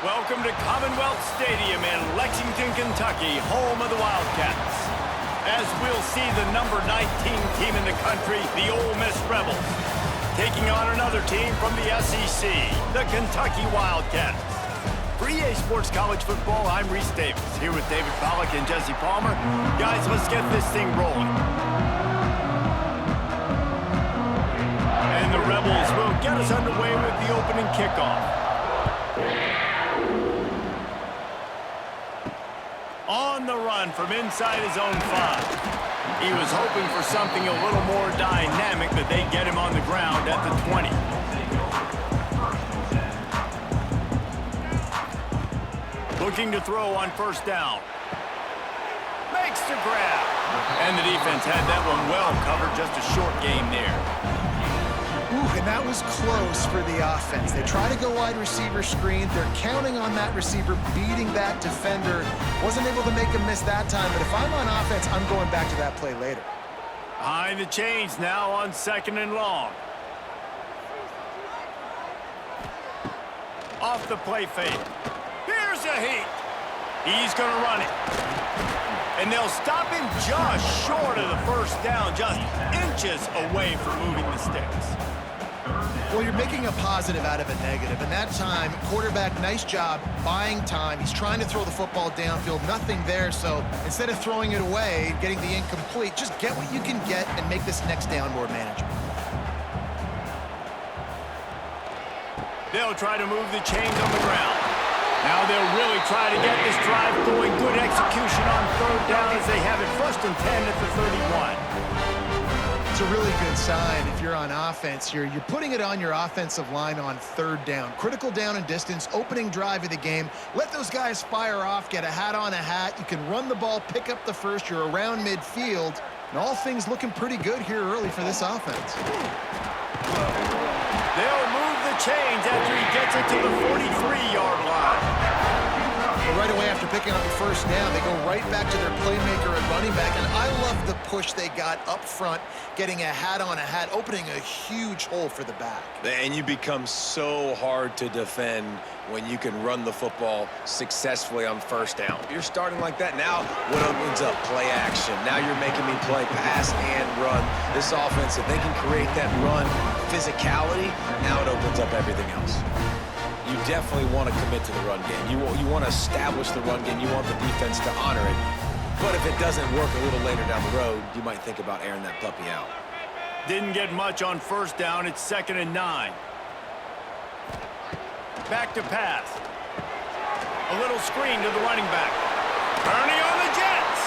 Welcome to Commonwealth Stadium in Lexington, Kentucky, home of the Wildcats. As we'll see the number 19 team in the country, the Ole Miss Rebels, taking on another team from the SEC, the Kentucky Wildcats. For EA Sports College Football, I'm Reese Davis, here with David Pollack and Jesse Palmer. Guys, let's get this thing rolling. And the Rebels will get us underway with the opening kickoff. On the run from inside his own 5. He was hoping for something a little more dynamic, but they get him on the ground at the 20. Looking to throw on first down. Makes the grab. And the defense had that one well covered, just a short game there. Ooh, and that was close for the offense. They try to go wide receiver screen. They're counting on that receiver beating that defender. Wasn't able to make him miss that time, but if I'm on offense, I'm going back to that play later. Behind the chains now on 2nd and long. Off the play fake. Here's a heat. He's going to run it. And they'll stop him just short of the first down, just inches away from moving the sticks. Well, you're making a positive out of a negative. And that time, quarterback, nice job buying time. He's trying to throw the football downfield, nothing there. So instead of throwing it away, getting the incomplete, just get what you can get and make this next down more manageable. They'll try to move the chains on the ground. Now they'll really try to get this drive going. Good execution on 3rd down as they have it 1st and 10 at the 31. It's a really good sign if you're on offense here. You're putting it on your offensive line on 3rd down. Critical down and distance, opening drive of the game. Let those guys fire off, get a hat on a hat. You can run the ball, pick up the first. You're around midfield. And all things looking pretty good here early for this offense. They'll move the chains after he gets it to the 43-yard line. Well, right away after picking up the first down, they go right back to their playmaker at running back. And I love the push they got up front, getting a hat on a hat, opening a huge hole for the back. And you become so hard to defend when you can run the football successfully on 1st down. You're starting like that. Now what opens up? Play action. Now you're making me play pass and run. This offense, if they can create that run physicality, now it opens up everything else. You definitely want to commit to the run game. You want to establish the run game. You want the defense to honor it. But if it doesn't work a little later down the road, you might think about airing that puppy out. Didn't get much on 1st down. It's 2nd and 9. Back to pass. A little screen to the running back. Turning on the Jets.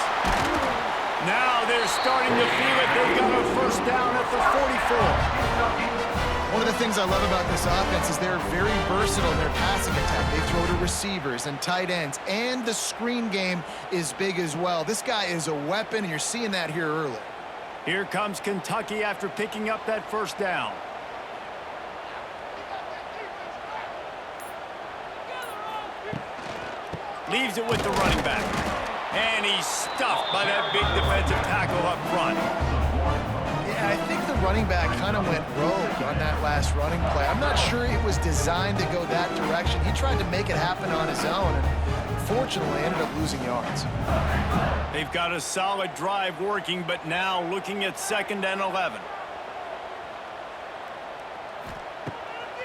Now they're starting to feel it. They've got a 1st down at the 44. One of the things I love about this offense is they're very versatile in their passing attack. They throw to receivers and tight ends, and the screen game is big as well. This guy is a weapon, and you're seeing that here early. Here comes Kentucky after picking up that 1st down. Leaves it with the running back. And he's stuffed by that big defensive tackle up front. Yeah, I think the running back kind of went rogue on that last running play. I'm not sure it was designed to go that direction. He tried to make it happen on his own, and fortunately ended up losing yards. They've got a solid drive working, but now looking at 2nd and 11.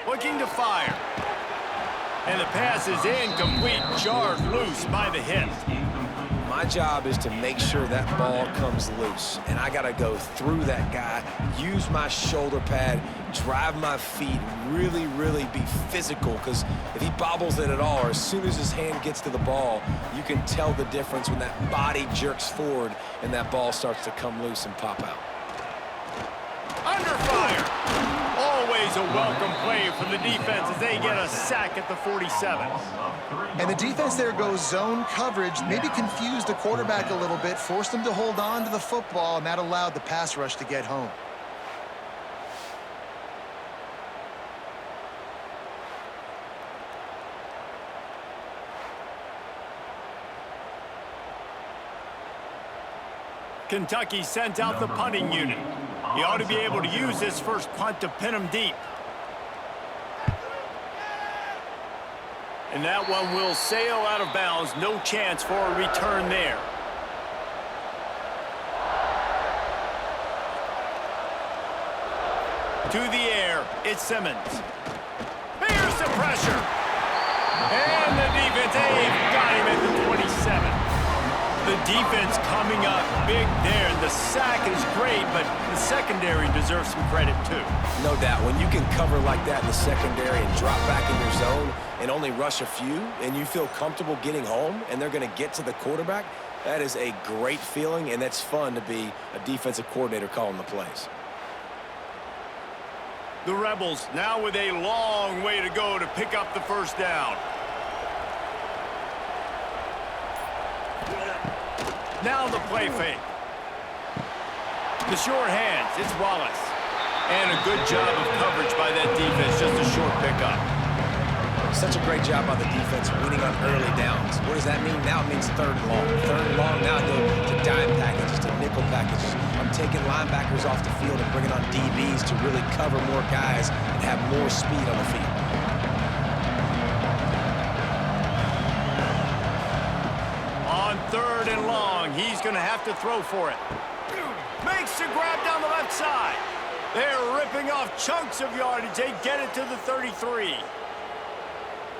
Looking to fire. And the pass is incomplete, jarred loose by the hit. My job is to make sure that ball comes loose, and I got to go through that guy, use my shoulder pad, drive my feet, really, really be physical, because if he bobbles it at all, or as soon as his hand gets to the ball, you can tell the difference when that body jerks forward and that ball starts to come loose and pop out. Under fire. Always a welcome play for the defense as they get a sack at the 47. And the defense there goes zone coverage, maybe confused the quarterback a little bit, forced him to hold on to the football, and that allowed the pass rush to get home. Kentucky sent out the punting unit. He ought to be able to use this first punt to pin him deep. And that one will sail out of bounds. No chance for a return there. To the air, it's Simmons. Here's the pressure. And the defense, they've got him at the 27. The defense coming up big there. The sack is great, but the secondary deserves some credit too. No doubt. When you can cover like that in the secondary and drop back in your zone and only rush a few, and you feel comfortable getting home, and they're going to get to the quarterback, that is a great feeling, and that's fun to be a defensive coordinator calling the plays. The Rebels now with a long way to go to pick up the first down. Now the play fake. The short hands, it's Wallace. And a good job of coverage by that defense, just a short pickup. Such a great job by the defense winning on early downs. What does that mean? Now it means third and long. Third and long, now go to dime packages, to nickel packages. I'm taking linebackers off the field and bringing on DBs to really cover more guys and have more speed on the field. On third and long, he's going to have to throw for it. Makes the grab down the left side. They're ripping off chunks of yardage. They get it to the 33.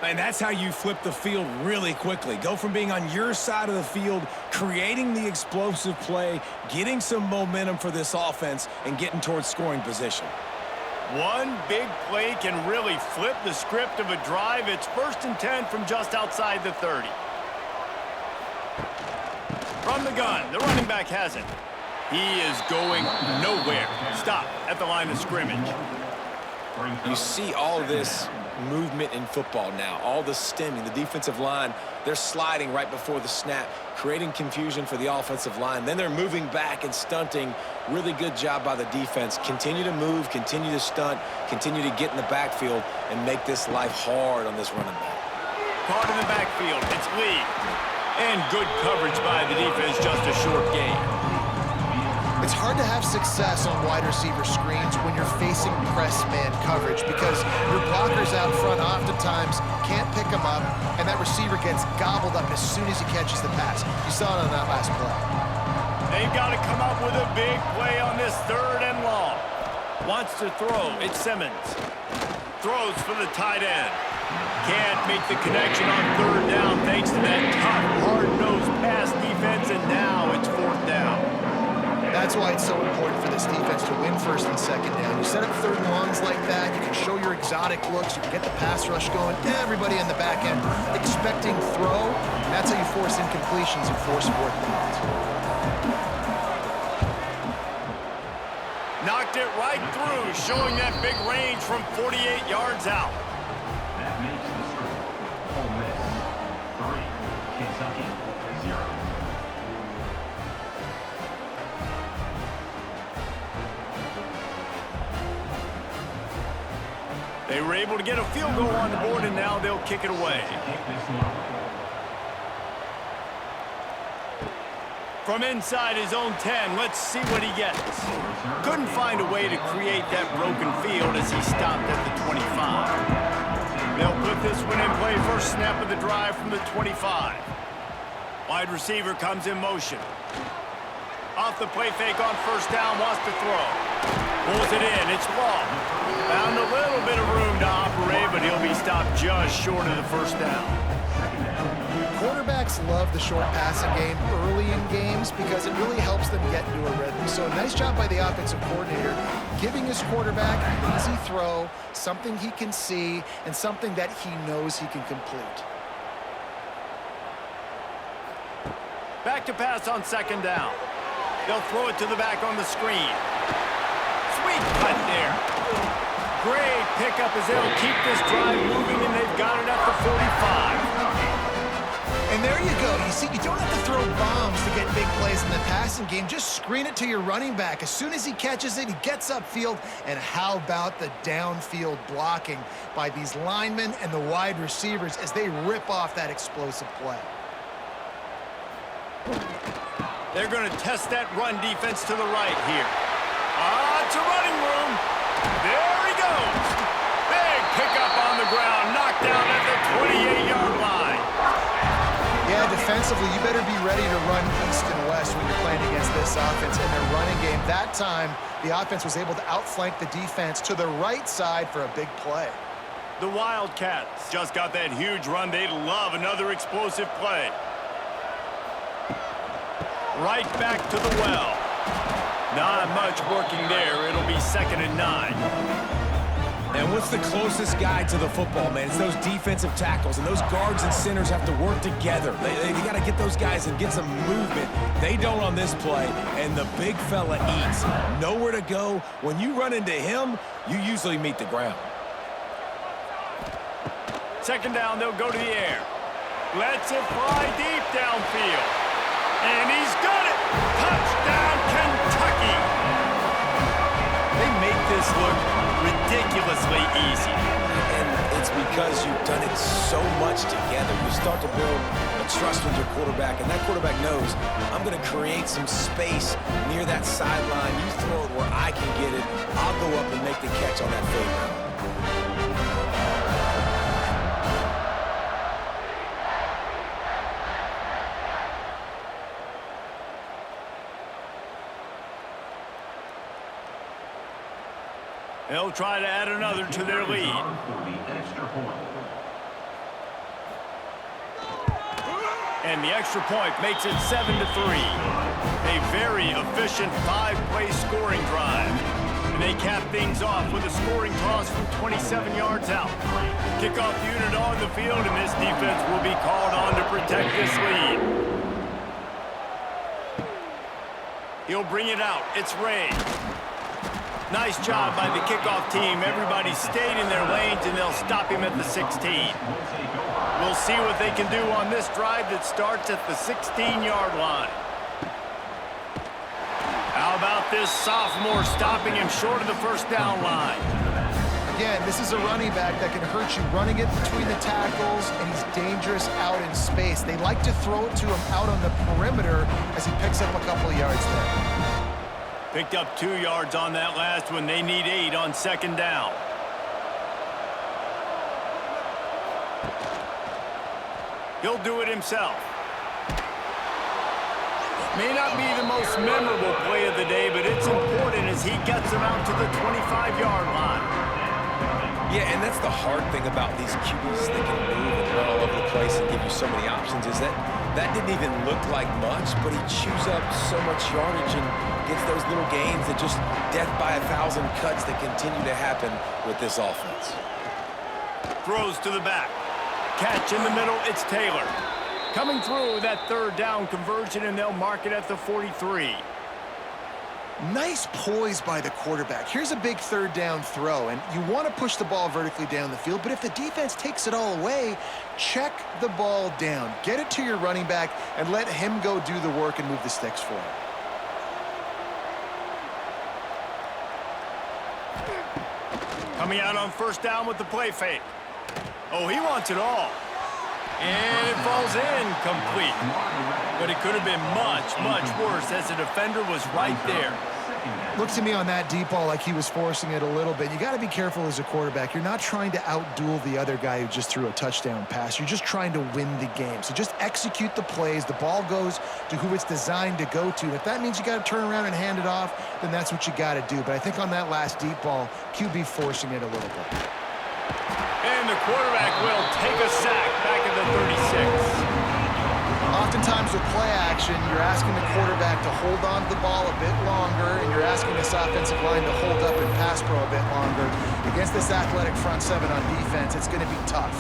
And that's how you flip the field really quickly. Go from being on your side of the field, creating the explosive play, getting some momentum for this offense, and getting towards scoring position. One big play can really flip the script of a drive. It's 1st and 10 from just outside the 30. From the gun, the running back has it. He is going nowhere. Stop at the line of scrimmage. You see all this movement in football now, all the stemming, the defensive line, they're sliding right before the snap, creating confusion for the offensive line. Then they're moving back and stunting. Really good job by the defense. Continue to move, continue to stunt, continue to get in the backfield and make this life hard on this running back. Caught in the backfield, it's Lee. And good coverage by the defense, just a short gain. It's hard to have success on wide receiver screens when you're facing press man coverage because your blockers out front oftentimes can't pick them up, and that receiver gets gobbled up as soon as he catches the pass. You saw it on that last play. They've got to come up with a big play on this third and long. Wants to throw, it's Simmons. Throws for the tight end. Can't make the connection on third down thanks to that tough, hard-nosed pass defense, and now it's 4th down. That's why it's so important for this defense to win 1st and 2nd down. You set up 3rd and longs like that, you can show your exotic looks, you can get the pass rush going, everybody in the back end expecting throw. That's how you force incompletions and force 4th downs. Knocked it right through, showing that big range from 48 yards out. That makes the score Ole Miss 3, Kentucky 0. They were able to get a field goal on the board, and now they'll kick it away. From inside his own 10, let's see what he gets. Couldn't find a way to create that broken field as he stopped at the 25. They'll put this one in play, first snap of the drive from the 25. Wide receiver comes in motion. Off the play fake on 1st down, wants to throw. Pulls it in, it's long. Found a little bit of room to operate, but he'll be stopped just short of the 1st down. Quarterbacks love the short passing game early in games because it really helps them get into a rhythm. So nice job by the offensive coordinator giving his quarterback an easy throw, something he can see, and something that he knows he can complete. Back to pass on 2nd down. They'll throw it to the back on the screen. Sweet cut there. Great pickup as they'll keep this drive moving, and they've got it at the 45. And there you go. You see, you don't have to throw bombs to get big plays in the passing game. Just screen it to your running back. As soon as he catches it, he gets upfield. And how about the downfield blocking by these linemen and the wide receivers as they rip off that explosive play? They're going to test that run defense to the right here. It's a running room. There he goes. Big pickup on the ground. Knocked down at the 28-yard defensively, you better be ready to run east and west when you're playing against this offense in their running game. That time, the offense was able to outflank the defense to the right side for a big play. The Wildcats just got that huge run. They'd love another explosive play. Right back to the well. Not much working there. It'll be 2nd and 9. And what's the closest guy to the football, man? It's those defensive tackles, and those guards and centers have to work together. They got to get those guys and get some movement. They don't on this play, and the big fella eats. Nowhere to go. When you run into him, you usually meet the ground. 2nd down, they'll go to the air. Lets it fly deep downfield. And he's got it! Touchdown, Kentucky! They make this look ridiculously easy. And it's because you've done it so much together. You start to build a trust with your quarterback, and that quarterback knows, I'm going to create some space near that sideline. You throw it where I can get it. I'll go up and make the catch on that fade route. They'll try to add another to their lead. For the extra point. And the extra point makes it 7-3. A very efficient 5-play scoring drive. And they cap things off with a scoring toss from 27 yards out. Kickoff unit on the field, and this defense will be called on to protect this lead. He'll bring it out. It's Ray. Nice job by the kickoff team. Everybody stayed in their lanes, and they'll stop him at the 16. We'll see what they can do on this drive that starts at the 16-yard line. How about this sophomore stopping him short of the 1st down line? Again, this is a running back that can hurt you running it between the tackles, and he's dangerous out in space. They like to throw it to him out on the perimeter as he picks up a couple of yards there. Picked up 2 yards on that last one. They need 8 on 2nd down. He'll do it himself. May not be the most memorable play of the day, but it's important as he gets them out to the 25-yard line. Yeah, and that's the hard thing about these QBs. They can move and run all over the place and give you so many options, is that didn't even look like much, but he chews up so much yardage and gets those little gains that just death by 1,000 cuts that continue to happen with this offense. Throws to the back. Catch in the middle, it's Taylor. Coming through that 3rd down conversion, and they'll mark it at the 43. Nice poise by the quarterback. Here's a big 3rd down throw, and you want to push the ball vertically down the field, but if the defense takes it all away, check the ball down. Get it to your running back and let him go do the work and move the sticks for him. Coming out on 1st down with the play fake. Oh, he wants it all. And it falls incomplete. But it could have been much, much worse as the defender was right there. Looked to me on that deep ball like he was forcing it a little bit. You got to be careful as a quarterback. You're not trying to outduel the other guy who just threw a touchdown pass. You're just trying to win the game. So just execute the plays. The ball goes to who it's designed to go to. If that means you got to turn around and hand it off, then that's what you got to do. But I think on that last deep ball, QB forcing it a little bit. And the quarterback will take a sack back at the 36. Oftentimes with play action, you're asking the quarterback to hold on to the ball a bit longer, and you're asking this offensive line to hold up and pass pro a bit longer. Against this athletic front 7 on defense, it's going to be tough.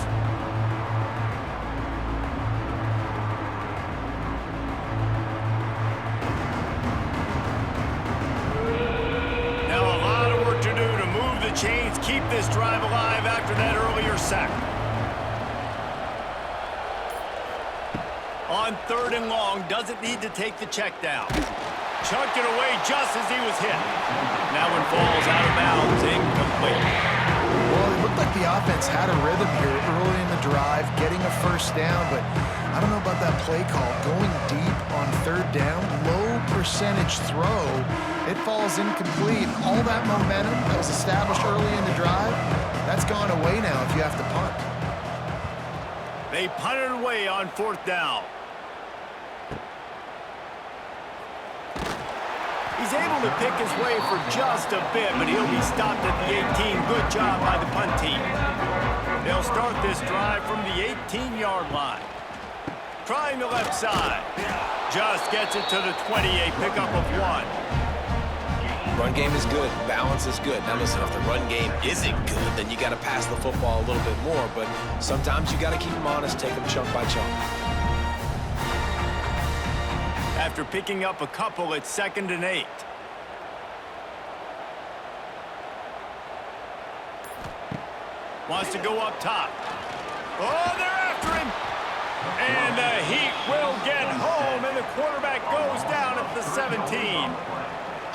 Now a lot of work to do to move the chains, keep this drive alive after that earlier sack. On 3rd and long, doesn't need to take the check down. Chucked it away just as he was hit. That one falls out of bounds, incomplete. Well, it looked like the offense had a rhythm here early in the drive, getting a 1st down, but I don't know about that play call. Going deep on 3rd down, low percentage throw, it falls incomplete. All that momentum that was established early in the drive, that's gone away now if you have to punt. They punted away on 4th down. He's able to pick his way for just a bit, but he'll be stopped at the 18. Good job by the punt team. They'll start this drive from the 18-yard line. Trying the left side. Just gets it to the 28, pickup of 1. Run game is good. Balance is good. Now listen, if the run game isn't good, then you got to pass the football a little bit more. But sometimes you got to keep them honest, take them chunk by chunk. After picking up a couple, it's 2nd and 8. Wants to go up top. Oh, they're after him. And the Heat will get home, and the quarterback goes down at the 17.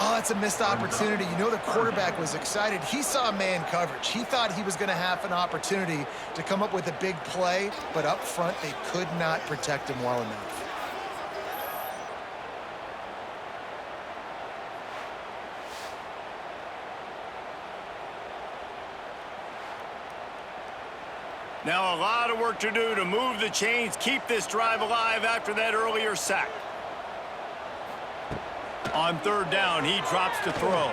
Oh, that's a missed opportunity. You know the quarterback was excited. He saw man coverage. He thought he was going to have an opportunity to come up with a big play, but up front, they could not protect him well enough. Now a lot of work to do to move the chains, keep this drive alive after that earlier sack. On 3rd down, he drops to throw.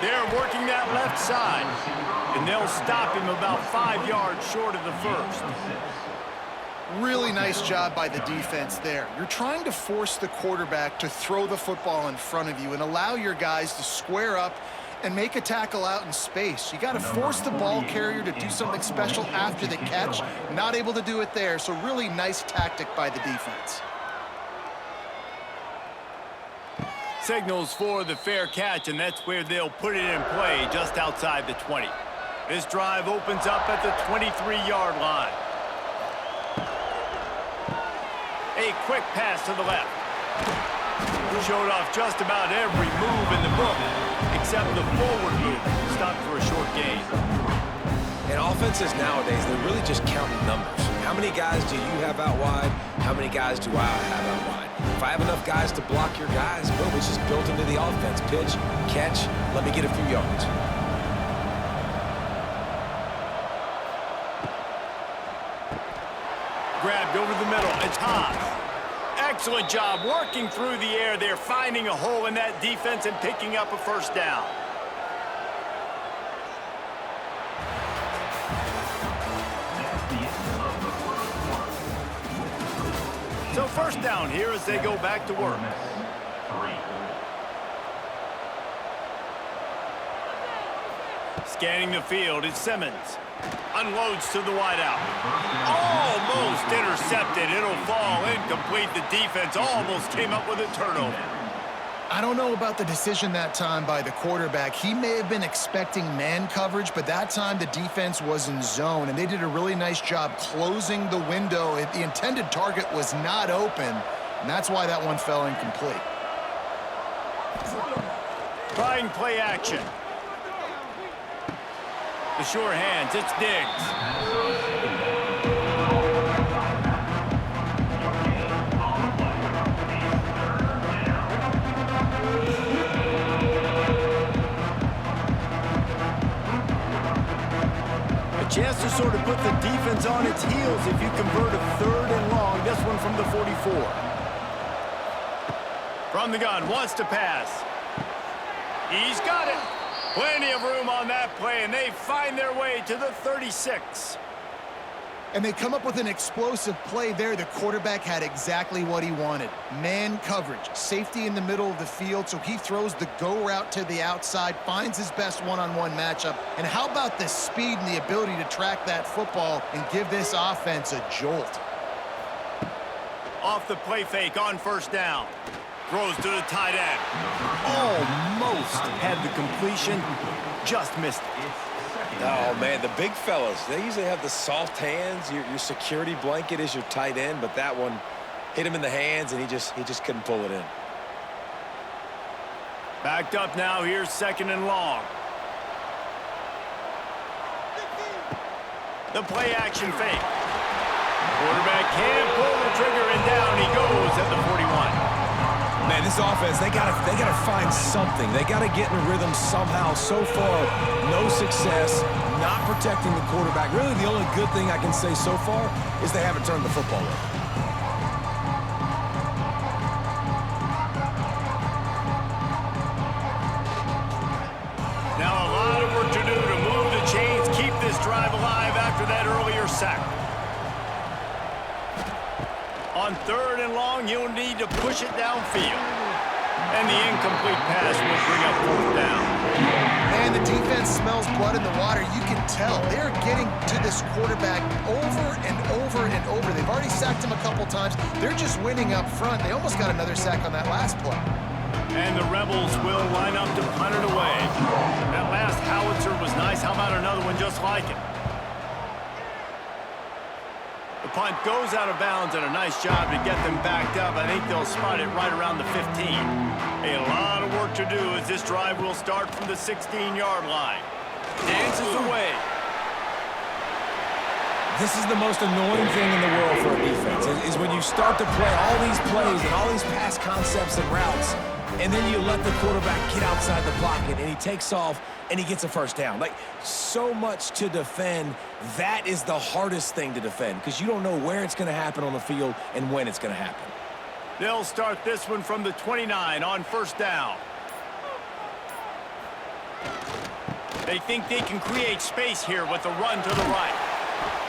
They're working that left side, and they'll stop him about 5 yards short of the first. Really nice job by the defense there. You're trying to force the quarterback to throw the football in front of you and allow your guys to square up and make a tackle out in space. You got to force the ball carrier to do something special after the catch. Not able to do it there, so really nice tactic by the defense. Signals for the fair catch, and that's where they'll put it in play just outside the 20. This drive opens up at the 23-yard line. A quick pass to the left. Showed off just about every move in the book, except the forward move. Stopped for a short gain. And offenses nowadays, they're really just counting numbers. How many guys do you have out wide? How many guys do I have out wide? If I have enough guys to block your guys, boom, it's just built into the offense. Pitch, catch, let me get a few yards. Grabbed over the middle. It's Haas. Excellent job working through the air. They're finding a hole in that defense and picking up a 1st down. So 1st down here as they go back to work. Scanning the field, it's Simmons. Unloads to the wideout. Almost intercepted. It'll fall incomplete. The defense almost came up with a turnover. I don't know about the decision that time by the quarterback. He may have been expecting man coverage, but that time the defense was in zone, and they did a really nice job closing the window. The intended target was not open, and that's why that one fell incomplete. Trying play action. The sure hands, it's Diggs. Chance to sort of put the defense on its heels if you convert a 3rd and long. This one from the 44. From the gun, wants to pass. He's got it. Plenty of room on that play, and they find their way to the 36. And they come up with an explosive play there. The quarterback had exactly what he wanted. Man coverage, safety in the middle of the field, so he throws the go route to the outside, finds his best one-on-one matchup. And how about the speed and the ability to track that football and give this offense a jolt? Off the play fake on 1st down. Throws to the tight end. Almost had the completion, just missed it. Oh, man, the big fellas, they usually have the soft hands. Your security blanket is your tight end, but that one hit him in the hands, and he just couldn't pull it in. Backed up now. Here's 2nd and long. The play action fake. Quarterback can't pull the trigger, and down he goes at the 41. Man, this offense, they gotta find something. They gotta get in a rhythm somehow. So far, no success, not protecting the quarterback. Really, the only good thing I can say so far is they haven't turned the football over. drive alive after that earlier sack. On 3rd and long, you'll need to push it downfield. And the incomplete pass will bring up 4th down. And the defense smells blood in the water. You can tell they're getting to this quarterback over and over and over. They've already sacked him a couple times. They're just winning up front. They almost got another sack on that last play. And the Rebels will line up to punt it away. That last howitzer was nice. How about another one just like it? The punt goes out of bounds, and a nice job to get them backed up. I think they'll spot it right around the 15. A lot of work to do as this drive will start from the 16-yard line. Dances away. This is the most annoying thing in the world for a defense, is when you start to play all these plays and all these pass concepts and routes, and then you let the quarterback get outside the pocket, and he takes off, and he gets a first down. Like, so much to defend. That is the hardest thing to defend because you don't know where it's going to happen on the field and when it's going to happen. They'll start this one from the 29 on 1st down. They think they can create space here with a run to the right.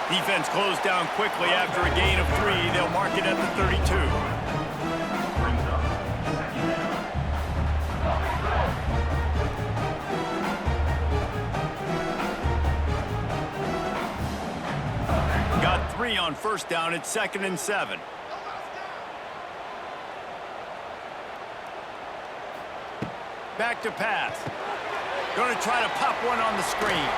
Defense closed down quickly after a gain of 3. They'll mark it at the 32. Brings up 2nd down. Got 3 on 1st down. It's 2nd and 7. Back to pass. Going to try to pop one on the screen.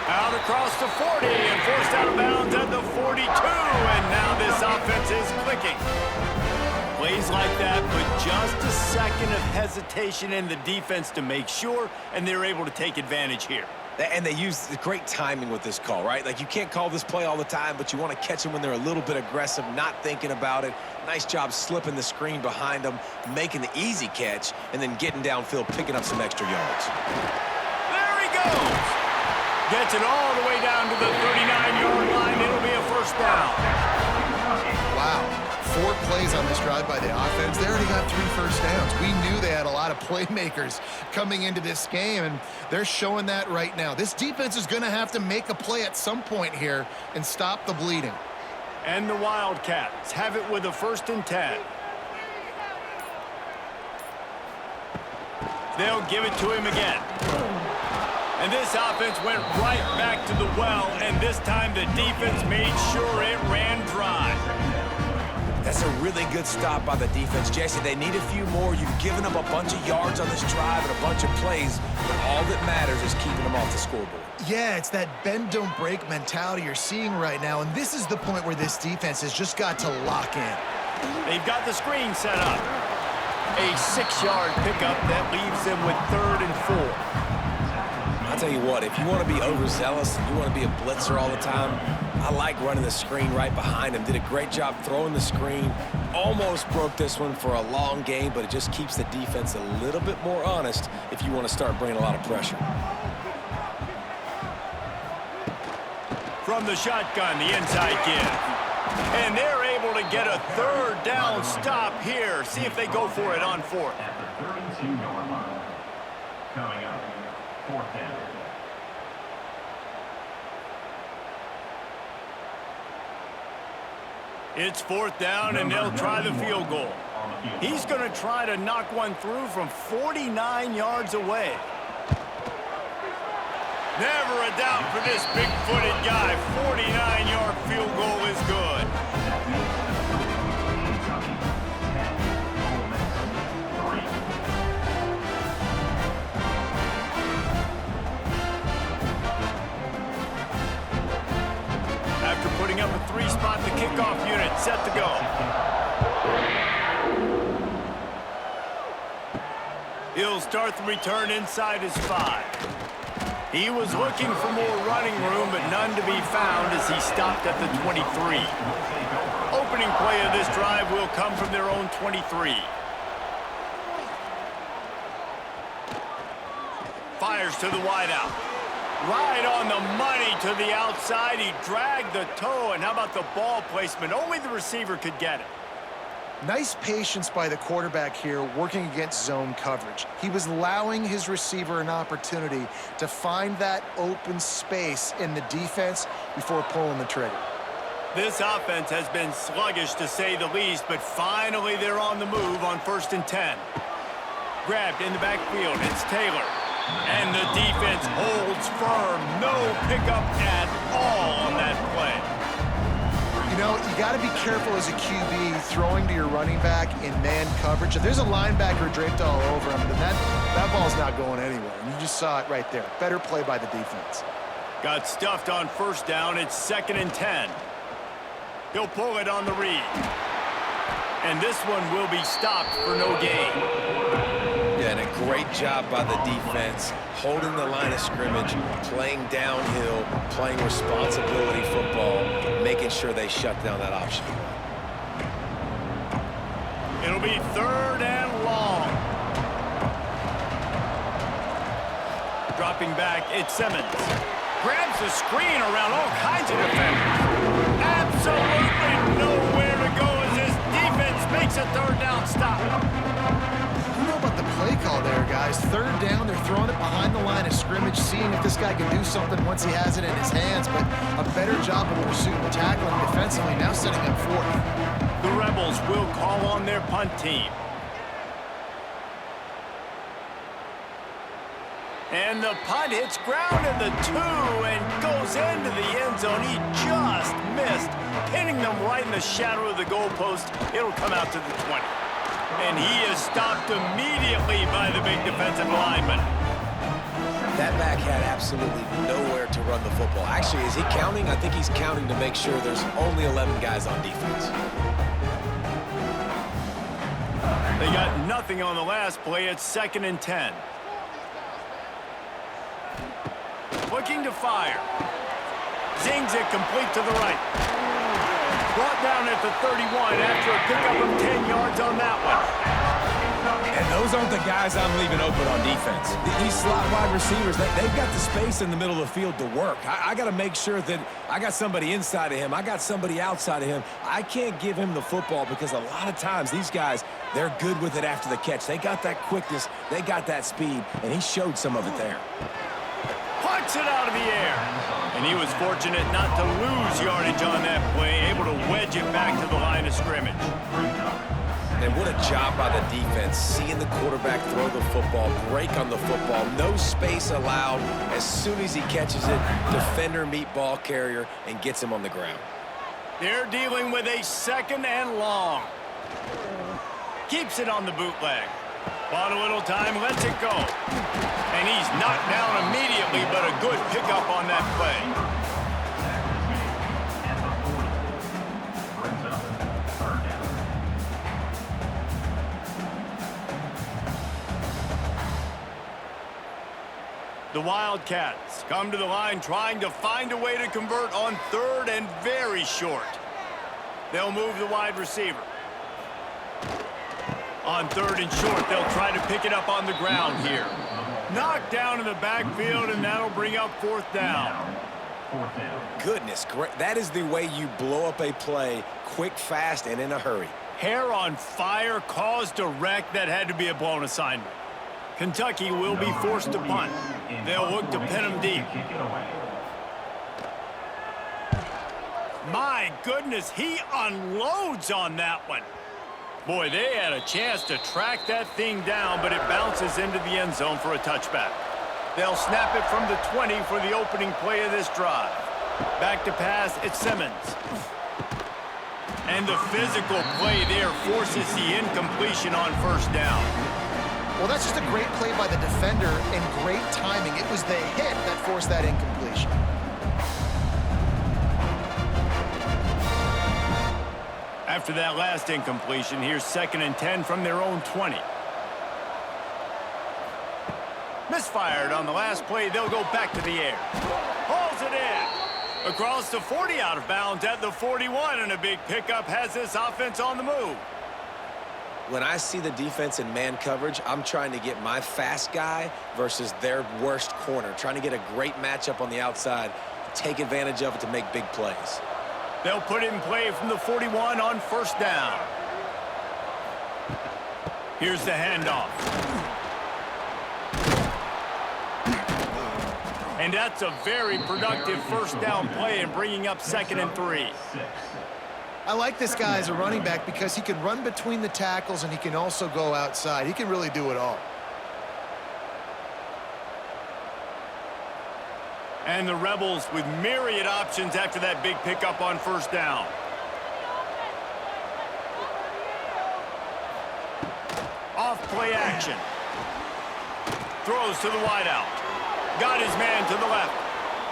Out across the 40 and forced out of bounds at the 42. And now this offense is clicking. Plays like that, but just a second of hesitation in the defense to make sure, and they're able to take advantage here. And they use the great timing with this call, right? Like, you can't call this play all the time, but you want to catch them when they're a little bit aggressive, not thinking about it. Nice job slipping the screen behind them, making the easy catch, and then getting downfield, picking up some extra yards. There he goes. Gets it all the way down to the 39-yard line. It'll be a 1st down. Wow. 4 plays on this drive by the offense. They already got 3 first downs. We knew they had a lot of playmakers coming into this game, and they're showing that right now. This defense is going to have to make a play at some point here and stop the bleeding. And the Wildcats have it with a 1st and 10. They'll give it to him again. And this offense went right back to the well, and this time the defense made sure it ran dry. That's a really good stop by the defense. Jesse, they need a few more. You've given up a bunch of yards on this drive and a bunch of plays, but all that matters is keeping them off the scoreboard. Yeah, it's that bend, don't break mentality you're seeing right now, and this is the point where this defense has just got to lock in. They've got the screen set up. A 6-yard pickup that leaves them with 3rd and 4. I'll tell you what, if you want to be overzealous and you want to be a blitzer all the time, I like running the screen right behind him. Did a great job throwing the screen. Almost broke this one for a long game, but it just keeps the defense a little bit more honest if you want to start bringing a lot of pressure. From the shotgun, the inside give. And they're able to get a 3rd down stop here. See if they go for it on 4th. At the 32-yard line. Coming up, 4th down. It's 4th down, and they'll try the field goal. He's going to try to knock one through from 49 yards away. Never a doubt for this big-footed guy. 49-yard field goal is good. After putting up a 3-spot, the kickoff unit set to go. He'll start the return inside his 5. He was looking for more running room, but none to be found as he stopped at the 23. Opening play of this drive will come from their own 23. Fires to the wideout. Right on the money to the outside. He dragged the toe, and how about the ball placement? Only the receiver could get it. Nice patience by the quarterback here working against zone coverage. He was allowing his receiver an opportunity to find that open space in the defense before pulling the trigger. This offense has been sluggish to say the least, but finally they're on the move on 1st and 10. Grabbed in the backfield, it's Taylor. And the defense holds firm. No pickup at all on that play. You know, you got to be careful as a QB throwing to your running back in man coverage. If there's a linebacker draped all over him, then that ball's not going anywhere. And you just saw it right there. Better play by the defense. Got stuffed on 1st down. It's 2nd and 10. He'll pull it on the read. And this one will be stopped for no gain. Yeah, and a great job by the defense, holding the line of scrimmage, playing downhill, playing responsibility football, making sure they shut down that option. It'll be 3rd and long. Dropping back, it's Simmons. Grabs the screen around all kinds of defenders. Absolutely nowhere to go as this defense makes a 3rd down stop. I don't know about the play call there, guys. 3rd down, they're throwing it behind the line of scrimmage, seeing if this guy can do something once he has it in his hands, but a better job of pursuit and tackling defensively, now setting up 4th. The Rebels will call on their punt team. And the punt hits ground at the 2 and goes into the end zone. He just missed, hitting them right in the shadow of the goalpost. It'll come out to the 20. And he is stopped immediately by the big defensive lineman. That back had absolutely nowhere to run the football. Actually, is he counting? I think he's counting to make sure there's only 11 guys on defense. They got nothing on the last play. It's 2nd and 10. Looking to fire. Zings it complete to the right. Brought down at the 31 after a pickup of 10 yards on that one. And those aren't the guys I'm leaving open on defense. These slot wide receivers, they've got the space in the middle of the field to work. I got to make sure that I got somebody inside of him. I got somebody outside of him. I can't give him the football because a lot of times these guys, they're good with it after the catch. They got that quickness. They got that speed, and he showed some of it there. Puts it out of the air. And he was fortunate not to lose yardage on that play, able to wedge it back to the line of scrimmage. And what a job by the defense, seeing the quarterback throw the football, break on the football, no space allowed. As soon as he catches it, defender meet ball carrier and gets him on the ground. They're dealing with a 2nd and long. Keeps it on the bootleg. Bought a little time, lets it go. And he's knocked down immediately, but a good pickup on that play. At the 40, brings up 3rd down. The Wildcats come to the line trying to find a way to convert on 3rd and very short. They'll move the wide receiver. On 3rd and short, they'll try to pick it up on the ground here. Knocked down in the backfield, and that'll bring up 4th down. Goodness, great. That is the way you blow up a play, quick, fast, and in a hurry. Hair on fire, caused a wreck. That had to be a blown assignment. Kentucky will be forced to punt. They'll look to pin him deep. My goodness, he unloads on that one. Boy, they had a chance to track that thing down, but it bounces into the end zone for a touchback. They'll snap it from the 20 for the opening play of this drive. Back to pass, it's Simmons. And the physical play there forces the incompletion on 1st down. Well, that's just a great play by the defender and great timing. It was the hit that forced that incompletion. After that last incompletion, here's 2nd and 10 from their own 20. Misfired on the last play. They'll go back to the air. Hauls it in. Across the 40, out of bounds at the 41, and a big pickup has this offense on the move. When I see the defense in man coverage, I'm trying to get my fast guy versus their worst corner, trying to get a great matchup on the outside, take advantage of it to make big plays. They'll put it in play from the 41 on 1st down. Here's the handoff. And that's a very productive first down play in bringing up 2nd and 3. I like this guy as a running back because he can run between the tackles and he can also go outside. He can really do it all. And the Rebels with myriad options after that big pickup on first down. Off play action. Throws to the wideout. Got his man to the left.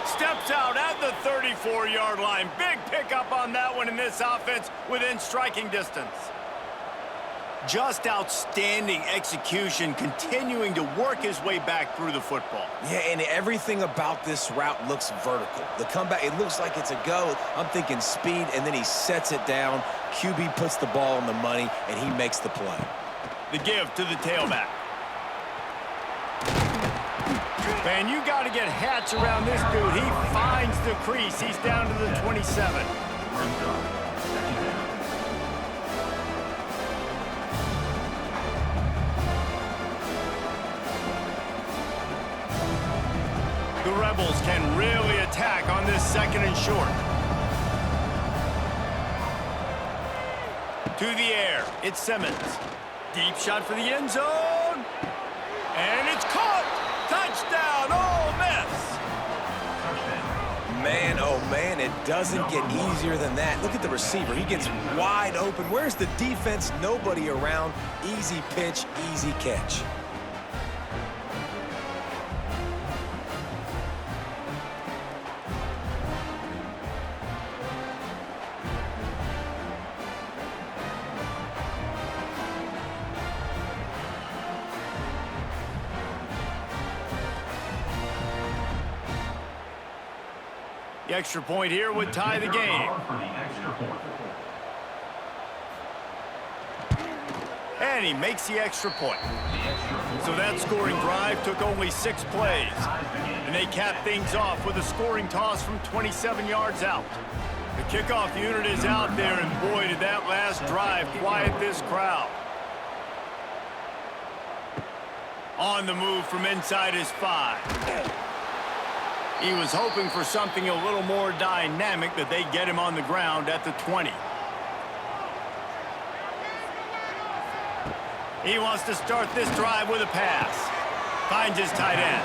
Steps out at the 34-yard line. Big pickup on that one in this offense within striking distance. Just outstanding execution, continuing to work his way back through the football. Yeah, and everything about this route looks vertical. The comeback, it looks like it's a go. I'm thinking speed, and then he sets it down. QB puts the ball on the money, and he makes the play. The give to the tailback. Man, you got to get Hatch around this dude. He finds the crease. He's down to the 27. The Rebels can really attack on this 2nd and short. To the air, it's Simmons. Deep shot for the end zone. And it's caught. Touchdown, Ole Miss. Man, oh man, it doesn't get easier than that. Look at the receiver. He gets wide open. Where's the defense? Nobody around. Easy pitch, easy catch. The extra point here would tie the game. And he makes the extra point. So that scoring drive took only 6 plays. And they cap things off with a scoring toss from 27 yards out. The kickoff unit is out there, and boy, did that last drive quiet this crowd. On the move from inside his 5. He was hoping for something a little more dynamic, that they get him on the ground at the 20. He wants to start this drive with a pass. Finds his tight end.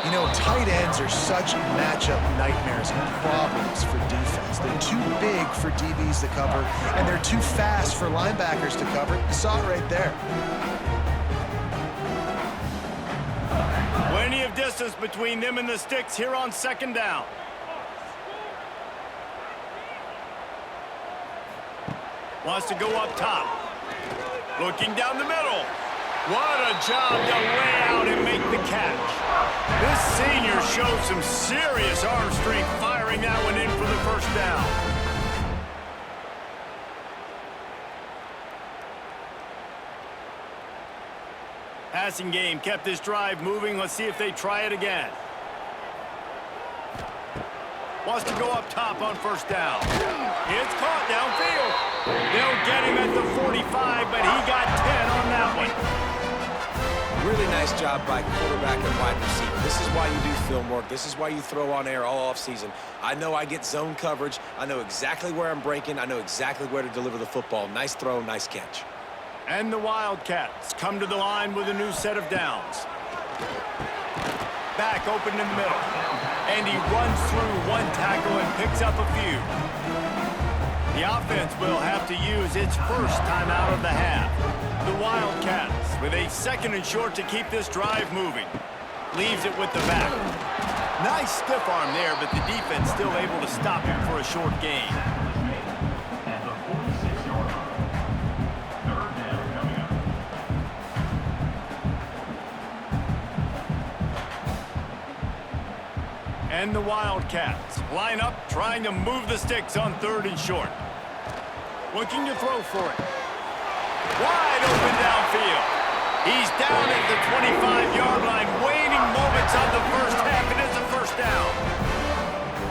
You know, tight ends are such matchup nightmares and problems for defense. They're too big for DBs to cover, and they're too fast for linebackers to cover. You saw it right there. Plenty of distance between them and the sticks here on 2nd down. Wants to go up top. Looking down the middle. What a job to lay out and make the catch. This senior showed some serious arm strength firing that one in for the first down. Passing game kept this drive moving. Let's see if they try it again. Wants to go up top on first down. It's caught downfield. They'll get him at the 45, but he got 10 on that one. Really nice job by quarterback and wide receiver. This is why you do film work. This is why you throw on air all offseason. I know I get zone coverage. I know exactly where I'm breaking. I know exactly where to deliver the football. Nice throw, nice catch. And the Wildcats come to the line with a new set of downs. Back open in the middle. And he runs through one tackle and picks up a few. The offense will have to use its first timeout of the half. The Wildcats with a 2nd and short to keep this drive moving. Leaves it with the back. Nice stiff arm there, but the defense still able to stop him for a short gain. At the 46-yard line. 3rd down coming up. And the Wildcats line up, trying to move the sticks on 3rd and short. Looking to throw for it. Wide open downfield. He's down at the 25-yard line, waning moments on the first half. It is a first down.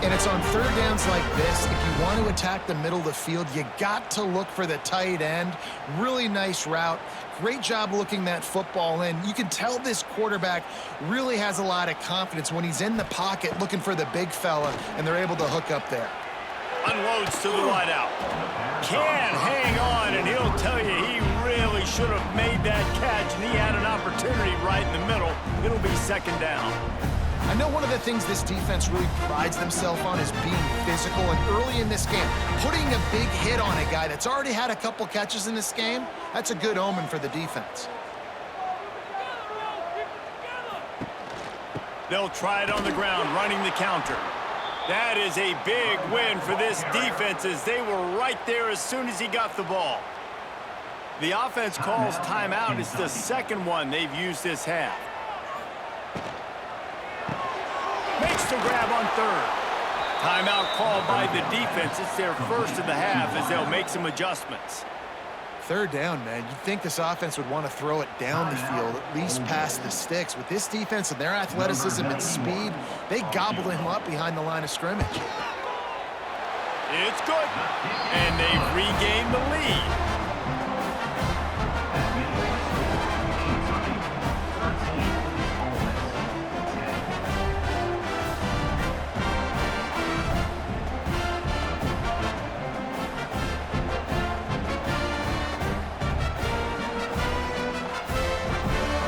And it's on third downs like this, if you want to attack the middle of the field, you got to look for the tight end. Really nice route. Great job looking that football in. You can tell this quarterback really has a lot of confidence when he's in the pocket looking for the big fella, and they're able to hook up there. Unloads to the wideout. Can hang on, and he'll tell you he really should have made that catch, and he had an opportunity right in the middle. It'll be second down. I know one of the things this defense really prides themselves on is being physical, and early in this game, putting a big hit on a guy that's already had a couple catches in this game, that's a good omen for the defense. They'll try it on the ground, running the counter. That is a big win for this defense as they were right there as soon as he got the ball. The offense calls timeout. It's the second one they've used this half. Makes the grab on third. Timeout called by the defense. It's their first of the half as they'll make some adjustments. Third down, man. You'd think this offense would want to throw it down the field, at least past the sticks. With this defense and their athleticism and speed, they gobbled him up behind the line of scrimmage. It's good. And they've regained the lead.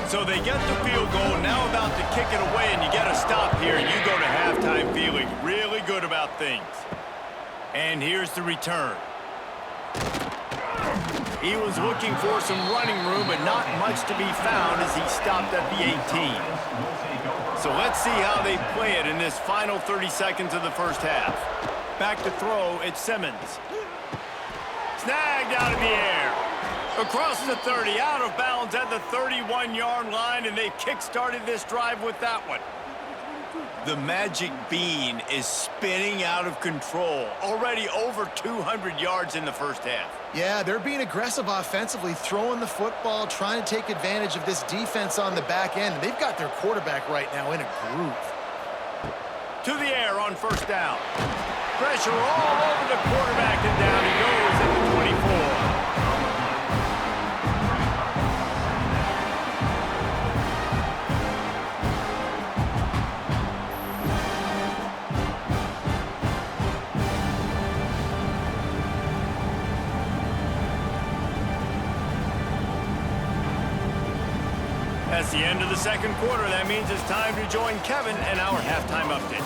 So they get the field goal, now about to kick it away, and you get a stop here, and you go to halftime feeling really good about things. And here's the return. He was looking for some running room, but not much to be found as he stopped at the 18. So let's see how they play it in this final 30 seconds of the first half. Back to throw, it's Simmons. Snagged out of the air. Across the 30, out of bounds at the 31-yard line, and they've kick-started this drive with that one. The magic bean is spinning out of control. Already over 200 yards in the first half. Yeah, they're being aggressive offensively, throwing the football, trying to take advantage of this defense on the back end. They've got their quarterback right now in a groove. To the air on first down. Pressure all over the quarterback, and down he goes at the 24. That's the end of the second quarter. That means it's time to join Kevin and our halftime update.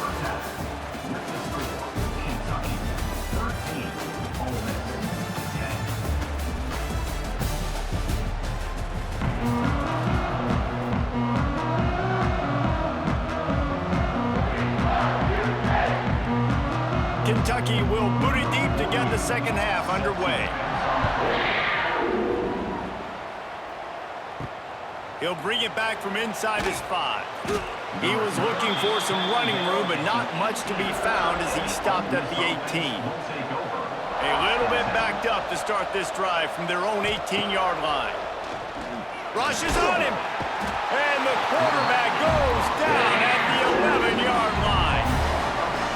Kentucky will boot it deep to get the second half underway. He'll bring it back from inside his 5. He was looking for some running room, but not much to be found as he stopped at the 18. A little bit backed up to start this drive from their own 18-yard line. Rushes on him, and the quarterback goes down at the 11-yard line.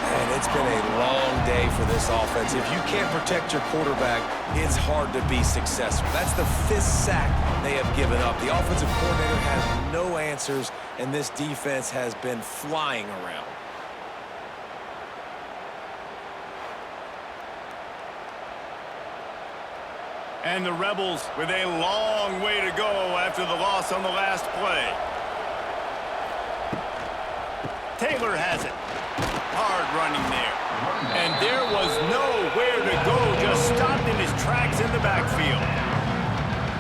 And it's been a long day for this offense. If you can't protect your quarterback, it's hard to be successful. That's the 5th sack they have given up. The offensive coordinator has no answers, and this defense has been flying around. And the Rebels with a long way to go after the loss on the last play. Taylor has it. Hard running there. And there was nowhere to go, just stopped in his tracks in the backfield.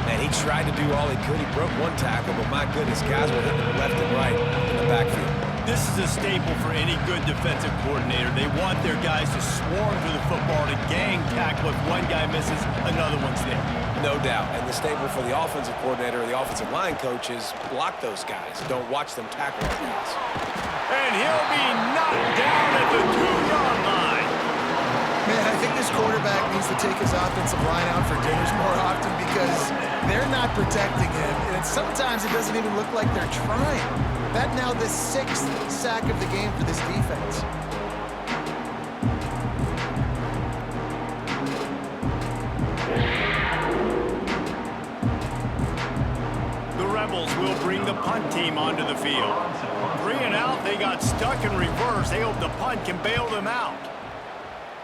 And he tried to do all he could. He broke one tackle, but my goodness, guys were hitting him left and right in the backfield. This is a staple for any good defensive coordinator. They want their guys to swarm to the football, to gang tackle. If one guy misses, another one's there. No doubt. And the staple for the offensive coordinator or the offensive line coach is block those guys. Don't watch them tackle their guys. And he'll be knocked down at the 2-yard line. Man, I think this quarterback needs to take his offensive line out for dinners more often because they're not protecting him. And sometimes it doesn't even look like they're trying. That now the 6th sack of the game for this defense. the punt team onto the field. 3 and out, they got stuck in reverse. They hope the punt can bail them out.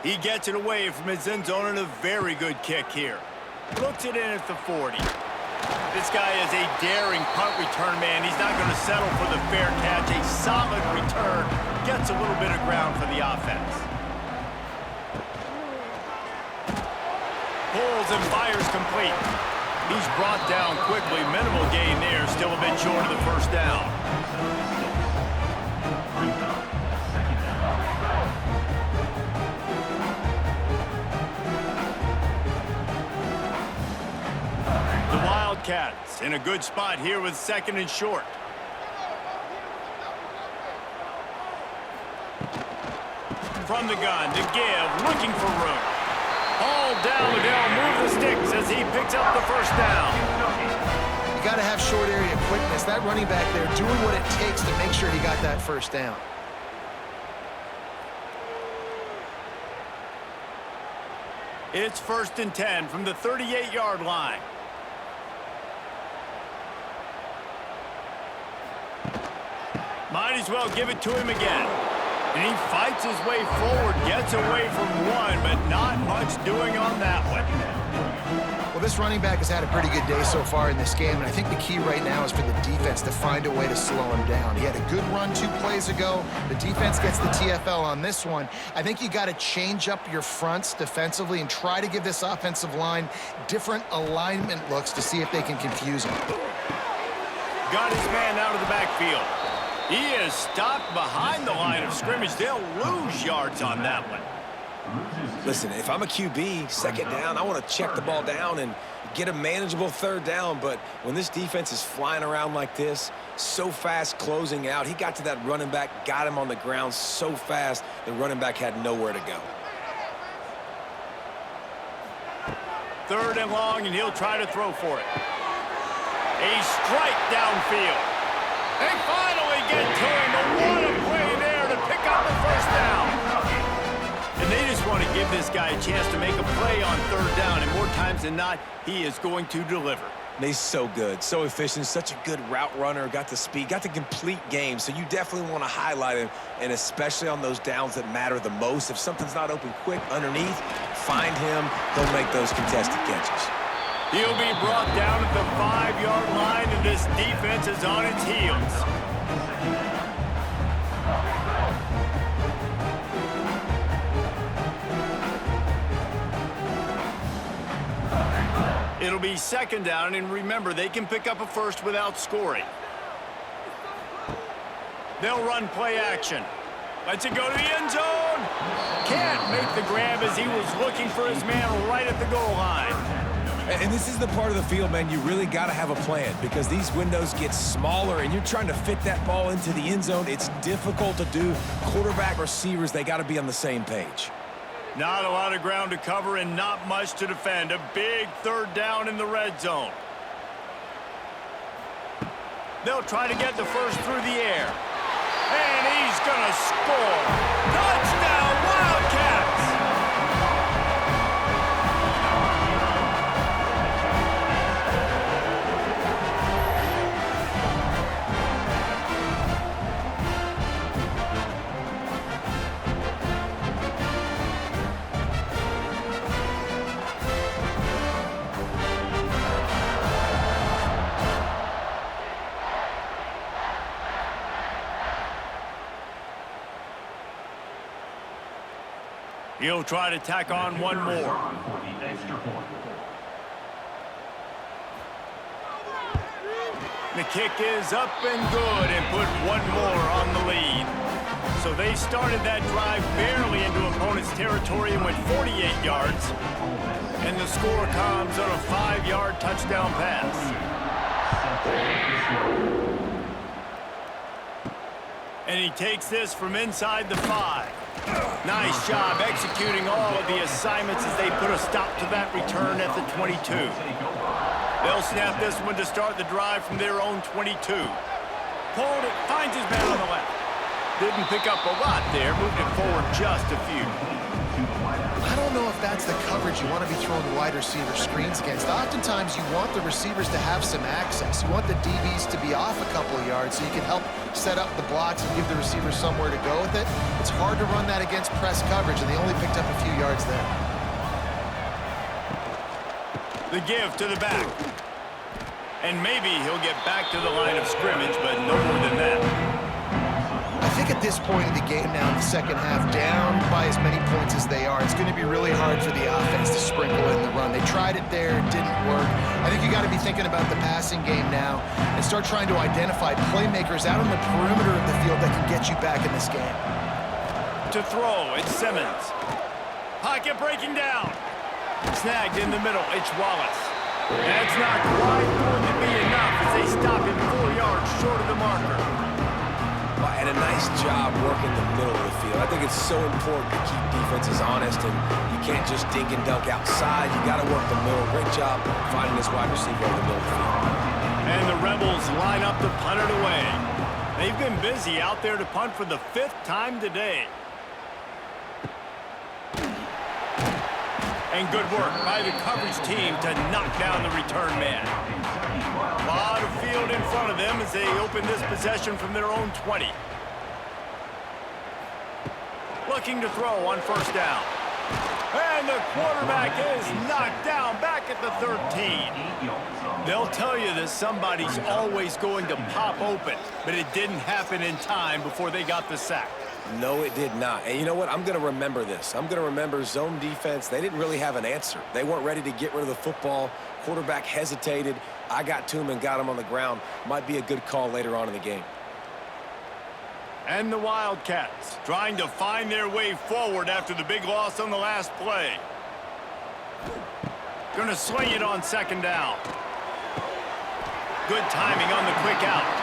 He gets it away from his end zone and a very good kick here. Looks it in at the 40. This guy is a daring punt return man. He's not going to settle for the fair catch. A solid return. Gets a little bit of ground for the offense. Pulls and fires complete. He's brought down quickly. Minimal gain there. Still a bit short of the first down. The Wildcats in a good spot here with 2nd and short. From the gun to give, looking for room. All down, Liddell move the sticks as he picks up the first down. You got to have short area quickness. That running back there doing what it takes to make sure he got that first down. It's 1st and 10 from the 38-yard line. Might as well give it to him again. And he fights his way forward, gets away from one, but not much doing on that one. Well, this running back has had a pretty good day so far in this game, and I think the key right now is for the defense to find a way to slow him down. He had a good run 2 plays ago. The defense gets the TFL on this one. I think you got to change up your fronts defensively and try to give this offensive line different alignment looks to see if they can confuse him. Got his man out of the backfield. He is stopped behind the line of scrimmage. They'll lose yards on that one. Listen, if I'm a QB, 2nd down, I want to check the ball down and get a manageable 3rd down. But when this defense is flying around like this, so fast closing out, he got to that running back, got him on the ground so fast, the running back had nowhere to go. 3rd and long, and he'll try to throw for it. A strike downfield. They finally get to him, but what a play there to pick up the first down. And they just want to give this guy a chance to make a play on 3rd down, and more times than not, he is going to deliver. He's so good, so efficient, such a good route runner, got the speed, got the complete game, so you definitely want to highlight him, and especially on those downs that matter the most. If something's not open quick underneath, find him, he'll make those contested catches. He'll be brought down at the 5-yard line, and this defense is on its heels. It'll be 2nd down, and remember, they can pick up a first without scoring. They'll run play action. Lets it go to the end zone. Can't make the grab as he was looking for his man right at the goal line. And this is the part of the field, man, you really got to have a plan because these windows get smaller and you're trying to fit that ball into the end zone. It's difficult to do. Quarterback, receivers, they got to be on the same page. Not a lot of ground to cover and not much to defend. A big 3rd down in the red zone. They'll try to get the first through the air. And he's going to score. Touchdown, Wildcats! He'll try to tack on one more. The kick is up and good and put one more on the lead. So they started that drive barely into opponent's territory and went 48 yards. And the score comes on a 5-yard touchdown pass. And he takes this from inside the 5. Nice job executing all of the assignments as they put a stop to that return at the 22. They'll snap this one to start the drive from their own 22. Pulled it, finds his man on the left. Didn't pick up a lot there, moved it forward just a few. I don't know if that's the coverage you want to be throwing wide receiver screens against. Oftentimes, you want the receivers to have some access. You want the DBs to be off a couple of yards so you can help set up the blocks and give the receiver somewhere to go with it. It's hard to run that against press coverage, and they only picked up a few yards there. The give to the back. And maybe he'll get back to the line of scrimmage, but no more than that. I think at this point in the game now in the second half, down by as many points as they are, it's going to be really hard for the offense to sprinkle in the run. They tried it there, it didn't work. I think you got to be thinking about the passing game now and start trying to identify playmakers out on the perimeter of the field that can get you back in this game. To throw, it's Simmons. Pocket breaking down. Snagged in the middle, it's Wallace. That's not quite going to be enough as they stop him 4 yards short of the marker. And a nice job working the middle of the field. I think it's so important to keep defenses honest, and you can't just dink and dunk outside. You got to work the middle. Great job finding this wide receiver over the middle of the field. And the Rebels line up to punt it away. They've been busy out there to punt for the 5th time today. And good work by the coverage team to knock down the return man. A lot of field in front of them as they open this possession from their own 20. Looking to throw on first down. And the quarterback is knocked down back at the 13. They'll tell you that somebody's always going to pop open, but it didn't happen in time before they got the sack. No, it did not. And you know what? I'm going to remember this. I'm going to remember zone defense. They didn't really have an answer. They weren't ready to get rid of the football. Quarterback hesitated. I got to him and got him on the ground. Might be a good call later on in the game. And the Wildcats trying to find their way forward after the big loss on the last play. Going to swing it on second down. Good timing on the quick out.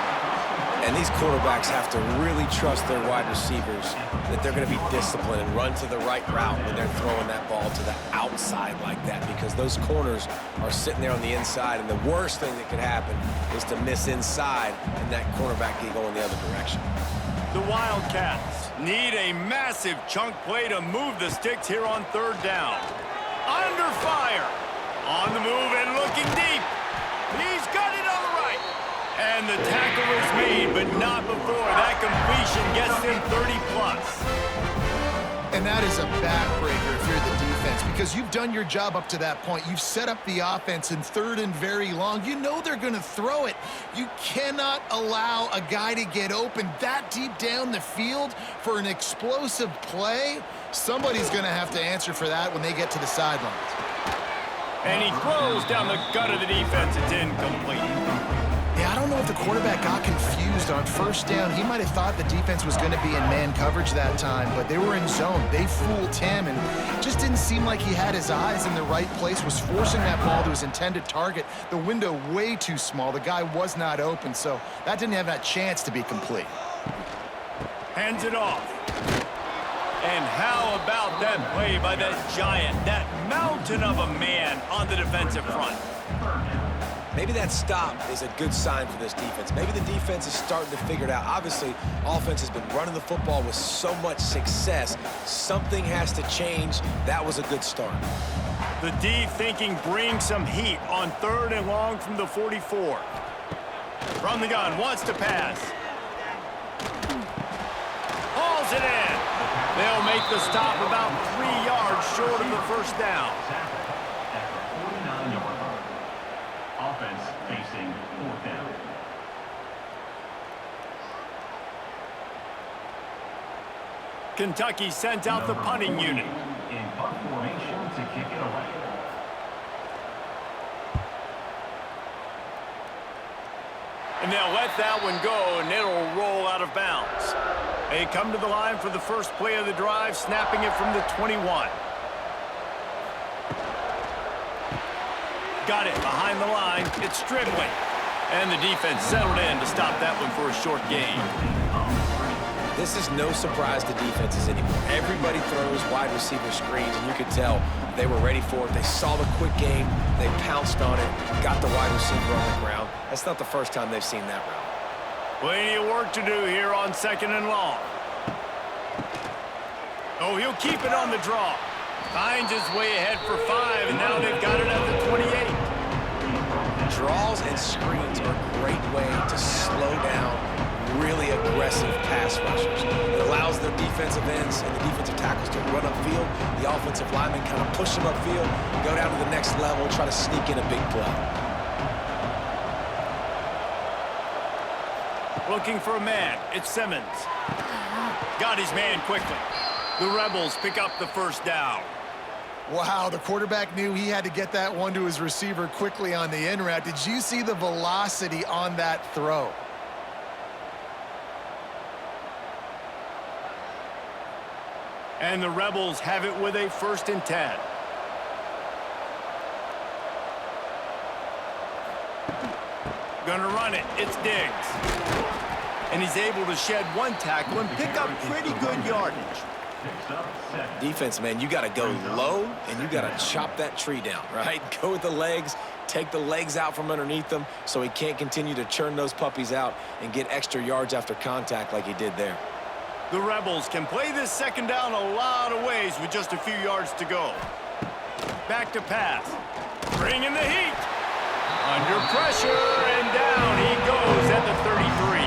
And these quarterbacks have to really trust their wide receivers that they're going to be disciplined and run to the right route when they're throwing that ball to the outside like that, because those corners are sitting there on the inside, and the worst thing that could happen is to miss inside and that cornerback can go in the other direction. The Wildcats need a massive chunk play to move the sticks here on third down. Under fire. On the move and looking deep. He's got it on the right. And the tackle is made, but not before that completion gets him 30+. And that is a backbreaker if you're the defense, because you've done your job up to that point. You've set up the offense in third and very long. You know they're going to throw it. You cannot allow a guy to get open that deep down the field for an explosive play. Somebody's going to have to answer for that when they get to the sidelines. And he throws down the gut of the defense. It's incomplete. Yeah, I don't know if the quarterback got confused on first down. He might have thought the defense was going to be in man coverage that time, but they were in zone. They fooled him, and it just didn't seem like he had his eyes in the right place, was forcing that ball to his intended target. The window way too small. The guy was not open, so that didn't have that chance to be complete. Hands it off. And how about that play by that giant, that mountain of a man on the defensive front? Maybe that stop is a good sign for this defense. Maybe the defense is starting to figure it out. Obviously, offense has been running the football with so much success. Something has to change. That was a good start. The D thinking bring some heat on third and long from the 44. From the gun, wants to pass. Hauls it in. They'll make the stop about 3 yards short of the first down. Offense facing fourth down. Kentucky sent out the punting unit. In punt formation to kick it away. And they'll let that one go, and it'll roll out of bounds. They come to the line for the first play of the drive, snapping it from the 21. Got it behind the line. It's Stridley. And the defense settled in to stop that one for a short gain. This is no surprise to defenses anymore. Everybody throws wide receiver screens, and you could tell they were ready for it. They saw the quick game. They pounced on it, got the wide receiver on the ground. That's not the first time they've seen that route. Plenty of work to do here on second and long. Oh, he'll keep it on the draw. Finds his way ahead for 5, and now they've got it at the 28. Draws and screens are a great way to slow down really aggressive pass rushers. It allows their defensive ends and the defensive tackles to run upfield. The offensive linemen kind of push them upfield, go down to the next level, try to sneak in a big play. Looking for a man. It's Simmons. Got his man quickly. The Rebels pick up the first down. Wow, the quarterback knew he had to get that one to his receiver quickly on the in route. Did you see the velocity on that throw? And the Rebels have it with a 1st and 10. Gonna run it. It's Diggs. And he's able to shed 1 tackle and pick up pretty good yardage. Defense, man, you got to go low, and you got to chop that tree down, right? Go with the legs, take the legs out from underneath them so he can't continue to churn those puppies out and get extra yards after contact like he did there. The Rebels can play this 2nd down a lot of ways with just a few yards to go. Back to pass. Bring in the heat. Under pressure, and down he goes at the 33.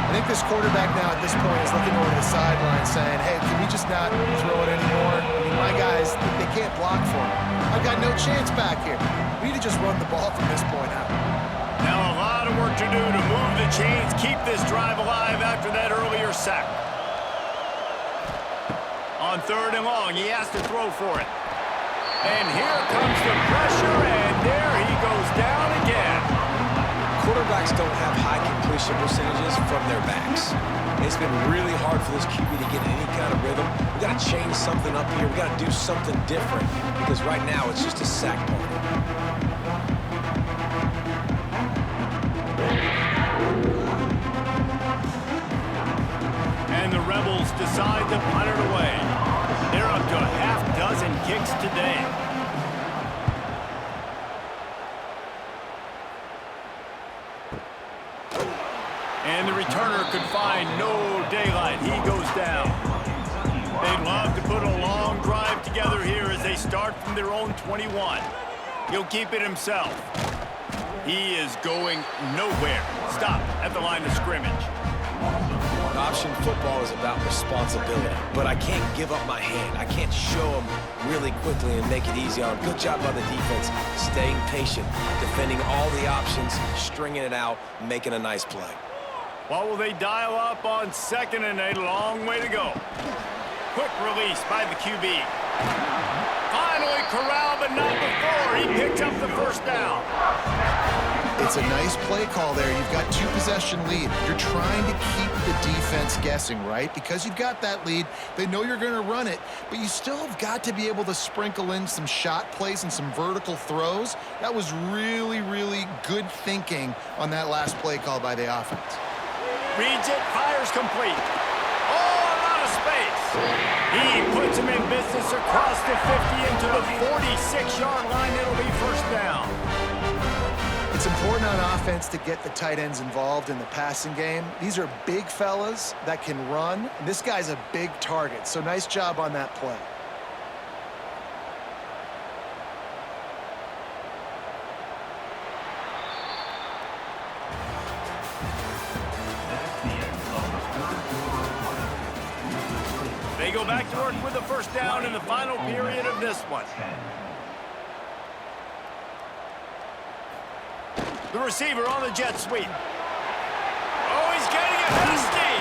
I think this quarterback now at this point is looking over the sideline saying, hey, can we just not throw it anymore? I mean, my guys, they can't block for me. I've got no chance back here. We need to just run the ball from this point out. Now a lot of work to do to move the chains, keep this drive alive after that earlier sack. On 3rd and long, he has to throw for it. And here comes the pressure, and there he goes down again. Quarterbacks don't have high completion percentages from their backs. It's been really hard for this QB to get in any kind of rhythm. We got to change something up here. We got to do something different because right now it's just a sack party. And the Rebels decide to punt it away. They're up to a half dozen kicks today. And the returner could find no daylight. He goes down. They'd love to put a long drive together here as they start from their own 21. He'll keep it himself. He is going nowhere. Stop at the line of scrimmage. Option football is about responsibility, but I can't give up my hand. I can't show them really quickly and make it easy on them. Good job by the defense, staying patient, defending all the options, stringing it out, making a nice play. What will they dial up on 2nd and a long way to go? Quick release by the QB. Finally corralled, but not before. He picks up the 1st down. It's a nice play call there. You've got 2-possession lead. You're trying to keep the defense guessing, right? Because you've got that lead, they know you're going to run it, but you still have got to be able to sprinkle in some shot plays and some vertical throws. That was really, really good thinking on that last play call by the offense. Reads it, fires complete. Oh, a lot of space. He puts him in business across the 50 into the 46-yard line. It'll be 1st down. It's important on offense to get the tight ends involved in the passing game. These are big fellas that can run, and this guy's a big target, so nice job on that play. They go back to work with the 1st down in the final period of this one. The receiver on the jet sweep. Oh, he's getting it hasty.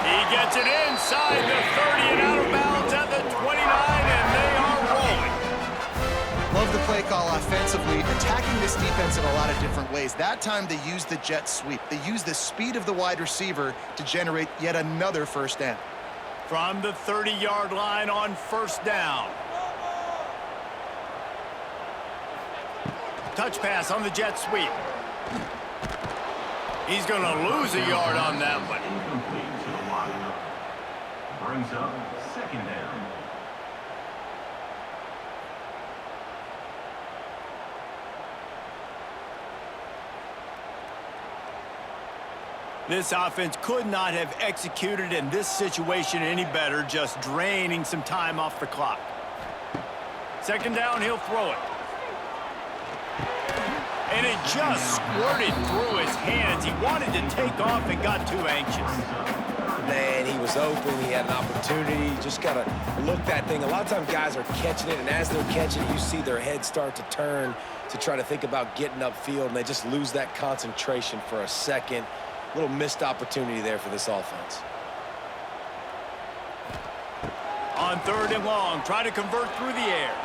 He gets it inside the 30 and out of bounds at the 29, and they are rolling. Love the play call offensively, attacking this defense in a lot of different ways. That time they used the jet sweep. They used the speed of the wide receiver to generate yet another 1st down. From the 30-yard line on 1st down. Touch pass on the jet sweep. He's going to lose a yard on that one. Incomplete to the line. Brings up 2nd down. This offense could not have executed in this situation any better, just draining some time off the clock. Second down, he'll throw it. And it just squirted through his hands. He wanted to take off and got too anxious. Man, he was open. He had an opportunity. You just got to look that thing. A lot of times guys are catching it, and as they're catching it, you see their head start to turn to try to think about getting upfield, and they just lose that concentration for a second. A little missed opportunity there for this offense. On third and long, try to convert through the air.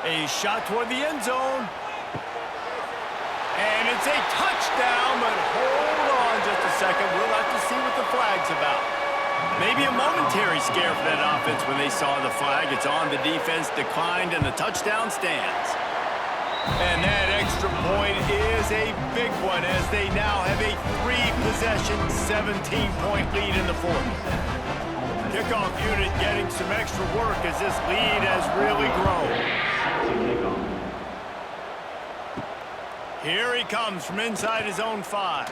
A shot toward the end zone. And it's a touchdown, but hold on just a second. We'll have to see what the flag's about. Maybe a momentary scare for that offense when they saw the flag. It's on, the defense declined, and the touchdown stands. And that extra point is a big one as they now have a 3-possession, 17-point lead in the fourth. Kickoff unit getting some extra work as this lead has really grown. Here he comes from inside his own 5.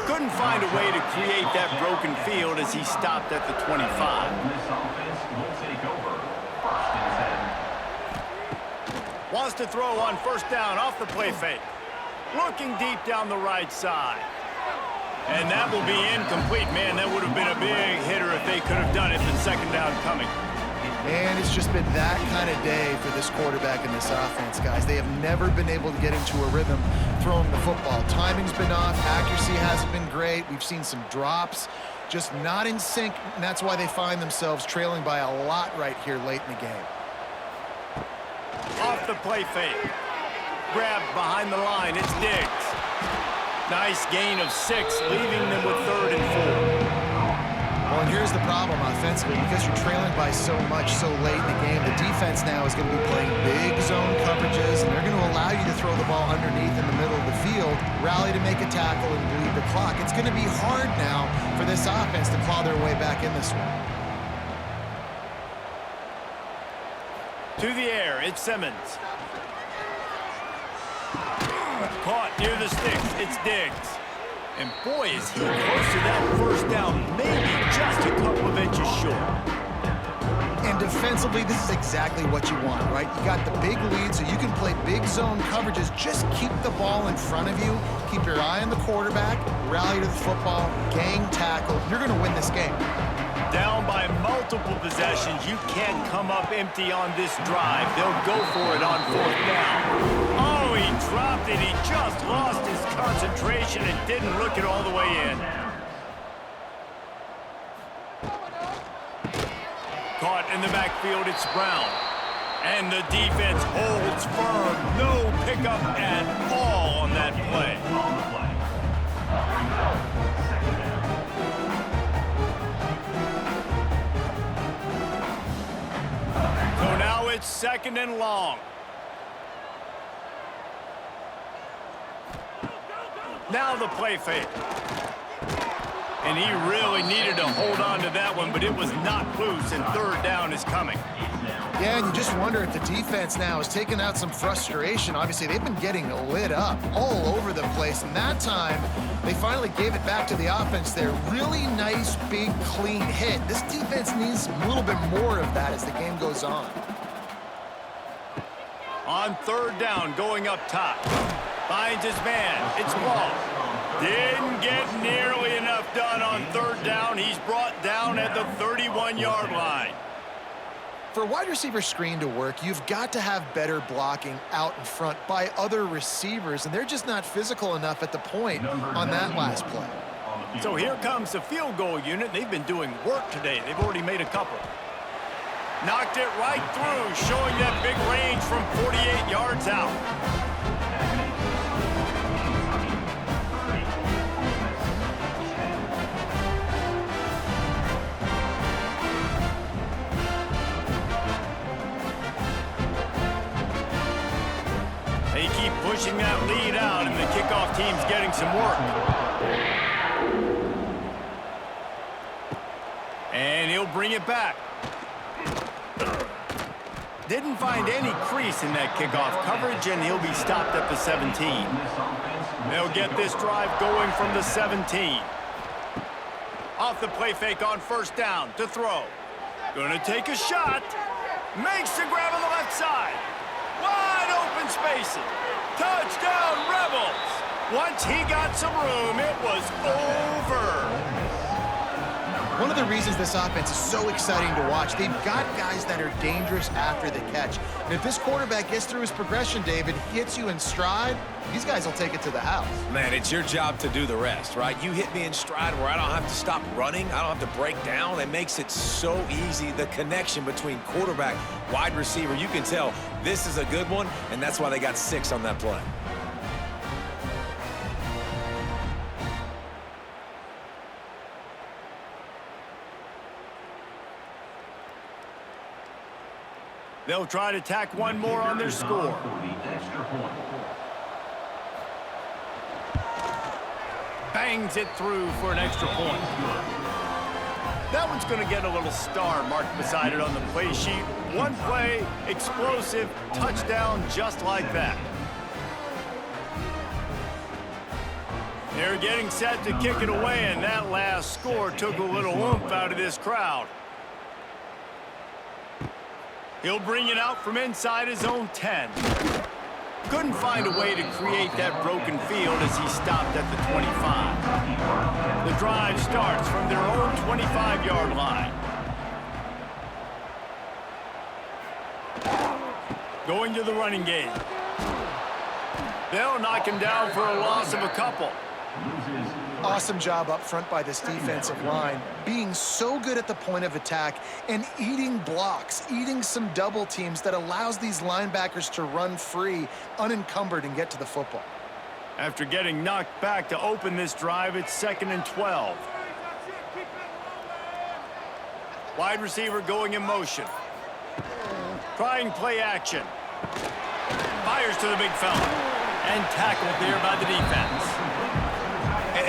Couldn't find a way to create that broken field as he stopped at the 25. This offense will take over. First and 10. Wants to throw on first down off the play fake. Looking deep down the right side. And that will be incomplete. Man, that would have been a big hitter if they could have done it. The second down coming. And it's just been that kind of day for this quarterback and this offense, guys. They have never been able to get into a rhythm throwing the football. Timing's been off. Accuracy hasn't been great. We've seen some drops, just not in sync, and that's why they find themselves trailing by a lot right here late in the game. Off the play fake. Grabbed behind the line. It's Diggs. Nice gain of 6, leaving them with third and 4. Well, and here's the problem offensively. Because you're trailing by so much so late in the game, the defense now is going to be playing big zone coverages, and they're going to allow you to throw the ball underneath in the middle of the field, rally to make a tackle, and bleed the clock. It's going to be hard now for this offense to claw their way back in this one. To the air, it's Simmons. Caught near the sticks, it's Diggs. And boy, is he close to that first down, maybe just a couple of inches short. And defensively, this is exactly what you want, right? You got the big lead, so you can play big zone coverages. Just keep the ball in front of you. Keep your eye on the quarterback. Rally to the football. Gang tackle. You're going to win this game. Down by multiple possessions, you can't come up empty on this drive. They'll go for it on fourth down. Oh, he dropped it. He just lost his concentration and didn't look it all the way in. Caught in the backfield, it's Brown. And the defense holds firm. No pickup at all on that play. On the play. Second down. So now it's second and long. Now the play fake. And he really needed to hold on to that one, but it was not loose, and third down is coming. Yeah, and you just wonder if the defense now is taking out some frustration. Obviously, they've been getting lit up all over the place, and that time, they finally gave it back to the offense there. Really nice, big, clean hit. This defense needs a little bit more of that as the game goes on. On third down, going up top. Finds his man. It's Ball. Didn't get nearly enough done on third down. He's brought down at the 31-yard line. For a wide receiver screen to work, you've got to have better blocking out in front by other receivers, and they're just not physical enough at the point on that last play. So here comes the field goal unit. They've been doing work today. They've already made a couple. Knocked it right through, showing that big range from 48 yards out. They keep pushing that lead out, and the kickoff team's getting some work. And he'll bring it back. Didn't find any crease in that kickoff coverage, and he'll be stopped at the 17. They'll get this drive going from the 17. Off the play fake on first down to throw. Gonna take a shot. Makes the grab on the left side. Wide open spaces. Touchdown, Rebels. Once he got some room, it was over. One of the reasons this offense is so exciting to watch, they've got guys that are dangerous after the catch. And if this quarterback gets through his progression, David, hits you in stride, these guys will take it to the house. Man, it's your job to do the rest, right? You hit me in stride where I don't have to stop running. I don't have to break down. It makes it so easy, the connection between quarterback, wide receiver. You can tell this is a good one, and that's why they got 6 on that play. They'll try to tack one more on their score. Bangs it through for an extra point. That one's going to get a little star marked beside it on the play sheet. One play, explosive, touchdown just like that. They're getting set to kick it away, and that last score took a little oomph out of this crowd. He'll bring it out from inside his own 10. Couldn't find a way to create that broken field as he stopped at the 25. The drive starts from their own 25-yard line. Going to the running game. They'll knock him down for a loss of a couple. Awesome job up front by this defensive line, being so good at the point of attack and eating blocks, eating some double teams that allows these linebackers to run free, unencumbered, and get to the football. After getting knocked back to open this drive, it's 2nd and 12. Wide receiver going in motion. Trying play action. Fires to the big fella. And tackled there by the defense.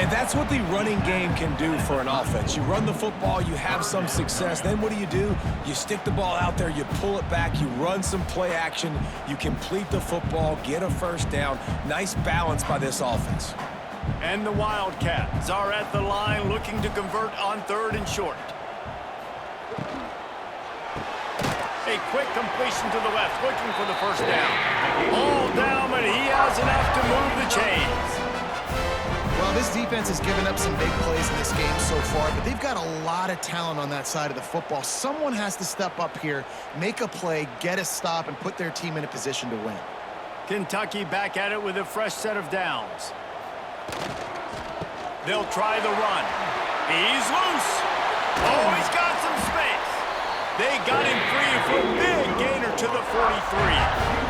And that's what the running game can do for an offense. You run the football, you have some success. Then what do? You stick the ball out there, you pull it back, you run some play action, you complete the football, get a first down. Nice balance by this offense. And the Wildcats are at the line looking to convert on 3rd and short. A quick completion to the left, looking for the first down. All down, but he has enough to move the chains. Well, this defense has given up some big plays in this game so far, but they've got a lot of talent on that side of the football. Someone has to step up here, make a play, get a stop, and put their team in a position to win. Kentucky back at it with a fresh set of downs. They'll try the run. He's loose. Oh, he's got some space. They got him free for a big gainer to the 43.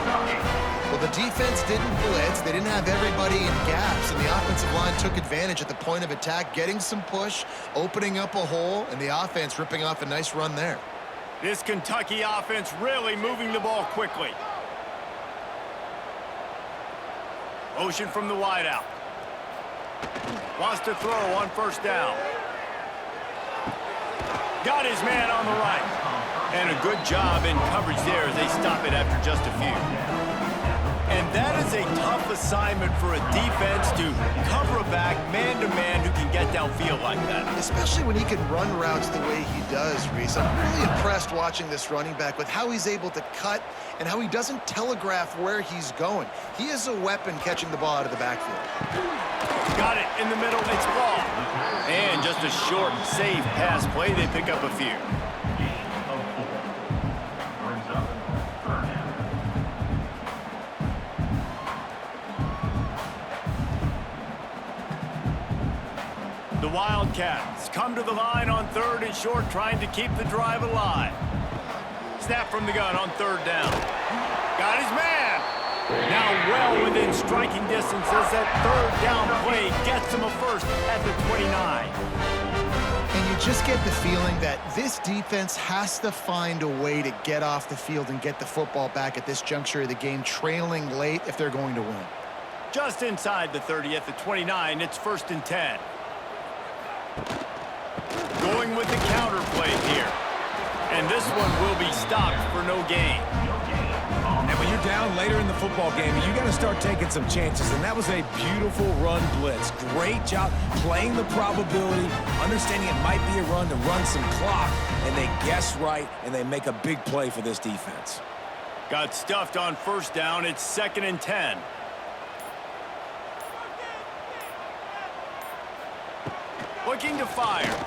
Well, the defense didn't blitz. They didn't have everybody in gaps, and the offensive line took advantage at the point of attack, getting some push, opening up a hole, and the offense ripping off a nice run there. This Kentucky offense really moving the ball quickly. Motion from the wideout. Wants to throw on 1st down. Got his man on the right. And a good job in coverage there as they stop it after just a few. And that is a tough assignment for a defense to cover a back man-to-man who can get downfield like that. Especially when he can run routes the way he does, Reese. I'm really impressed watching this running back with how he's able to cut and how he doesn't telegraph where he's going. He is a weapon catching the ball out of the backfield. Got it in the middle, it's ball. And just a short, safe pass play, they pick up a few. The Wildcats come to the line on 3rd and short, trying to keep the drive alive. Snap from the gun on 3rd down. Got his man. Now well within striking distance as that 3rd down play gets him a first at the 29. And you just get the feeling that this defense has to find a way to get off the field and get the football back at this juncture of the game, trailing late if they're going to win. Just inside the 30 at the 29, it's 1st and 10. Going with the counter play here. And this one will be stopped for no gain. And when you're down later in the football game, you got to start taking some chances, and that was a beautiful run blitz. Great job playing the probability, understanding it might be a run to run some clock, and they guess right, and they make a big play for this defense. Got stuffed on first down. It's 2nd and 10. Looking to fire.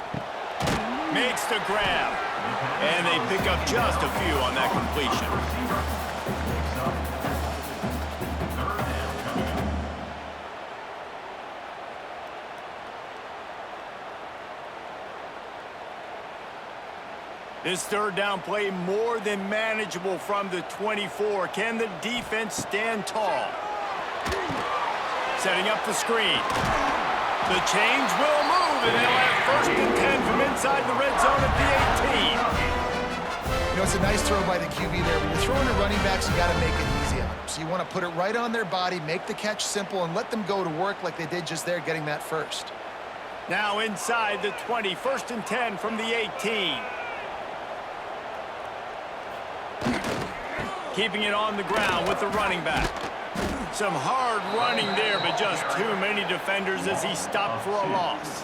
Makes the grab. And they pick up just a few on that completion. This third down play more than manageable from the 24. Can the defense stand tall? Setting up the screen. The change will move, and they'll have 1st and 10 from inside the red zone at the 18. You know, it's a nice throw by the QB there. When you're throwing to running backs, you got to make it easy on them. So you want to put it right on their body, make the catch simple, and let them go to work like they did just there, getting that first. Now inside the 20, 1st and 10 from the 18. Keeping it on the ground with the running back. Some hard running there, but just too many defenders as he stopped for a loss.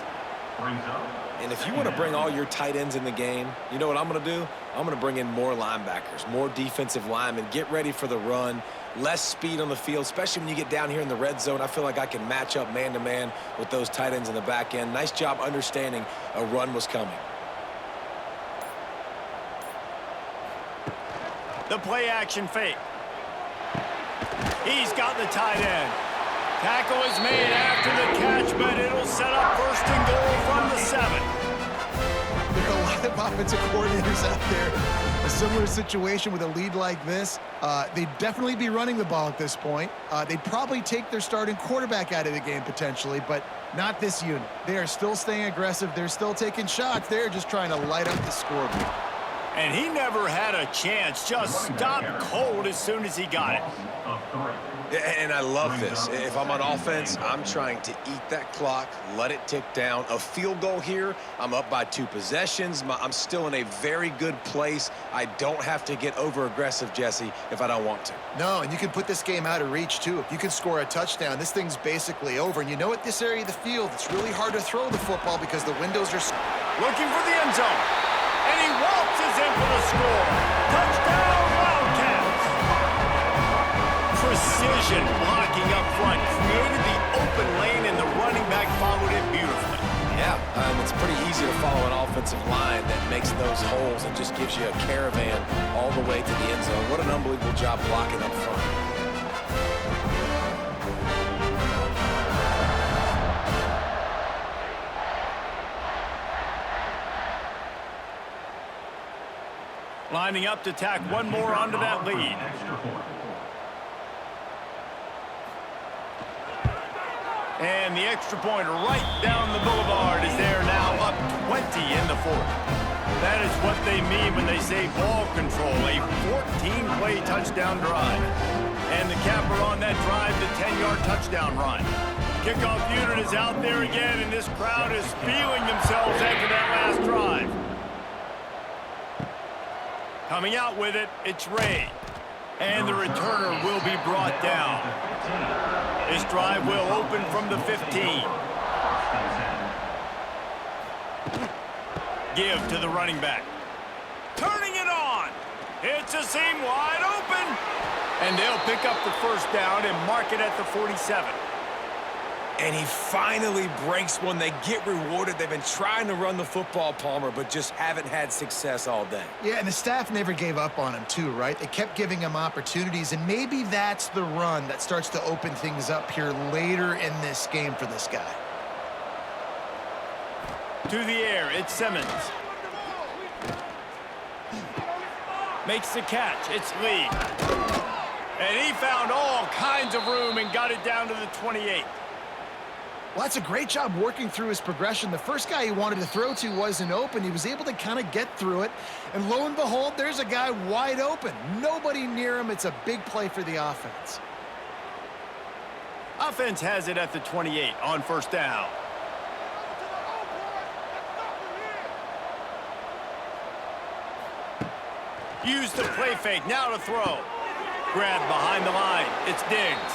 And if you want to bring all your tight ends in the game, you know what I'm going to do? I'm going to bring in more linebackers, more defensive linemen, get ready for the run, less speed on the field, especially when you get down here in the red zone. I feel like I can match up man-to-man with those tight ends in the back end. Nice job understanding a run was coming. The play action fake. He's got the tight end. Tackle is made after the catch, but it'll set up 1st and goal from the 7. There are a lot of offensive coordinators out there. A similar situation with a lead like this. They'd definitely be running the ball at this point. They'd probably take their starting quarterback out of the game potentially, but not this unit. They are still staying aggressive. They're still taking shots. They're just trying to light up the scoreboard. And he never had a chance. Just stopped cold as soon as he got it. And I love this. If I'm on offense, I'm trying to eat that clock, let it tick down. A field goal here, I'm up by 2 possessions. I'm still in a very good place. I don't have to get over-aggressive, Jesse, if I don't want to. No, and you can put this game out of reach, too. If you can score a touchdown, this thing's basically over. And you know, at this area of the field, it's really hard to throw the football because the windows are... Looking for the end zone. And he waltzes in for the score. Touchdown, Wildcats. Precision blocking up front. Created the open lane, and the running back followed it beautifully. Yeah, it's pretty easy to follow an offensive line that makes those holes and just gives you a caravan all the way to the end zone. What an unbelievable job blocking up front. Lining up to tack one more onto that lead. And the extra point right down the boulevard is there now, up 20 in the 4th. That is what they mean when they say ball control, a 14-play touchdown drive. And the capper on that drive, the 10-yard touchdown run. Kickoff unit is out there again, and this crowd is feeling themselves after that last drive. Coming out with it, it's Ray. And the returner will be brought down. This drive will open from the 15. Give to the running back. Turning it on. It's a seam wide open. And they'll pick up the first down and mark it at the 47. And he finally breaks one. They get rewarded. They've been trying to run the football, Palmer, but just haven't had success all day. Yeah, and the staff never gave up on him too, right? They kept giving him opportunities, and maybe that's the run that starts to open things up here later in this game for this guy. To the air, it's Simmons. Makes the catch, it's Lee. And he found all kinds of room and got it down to the 28. Well, that's a great job working through his progression. The first guy he wanted to throw to wasn't open. He was able to kind of get through it. And lo and behold, there's a guy wide open. Nobody near him. It's a big play for the offense. Offense has it at the 28 on first down. Use the play fake. Now to throw. Grab behind the line. It's Diggs.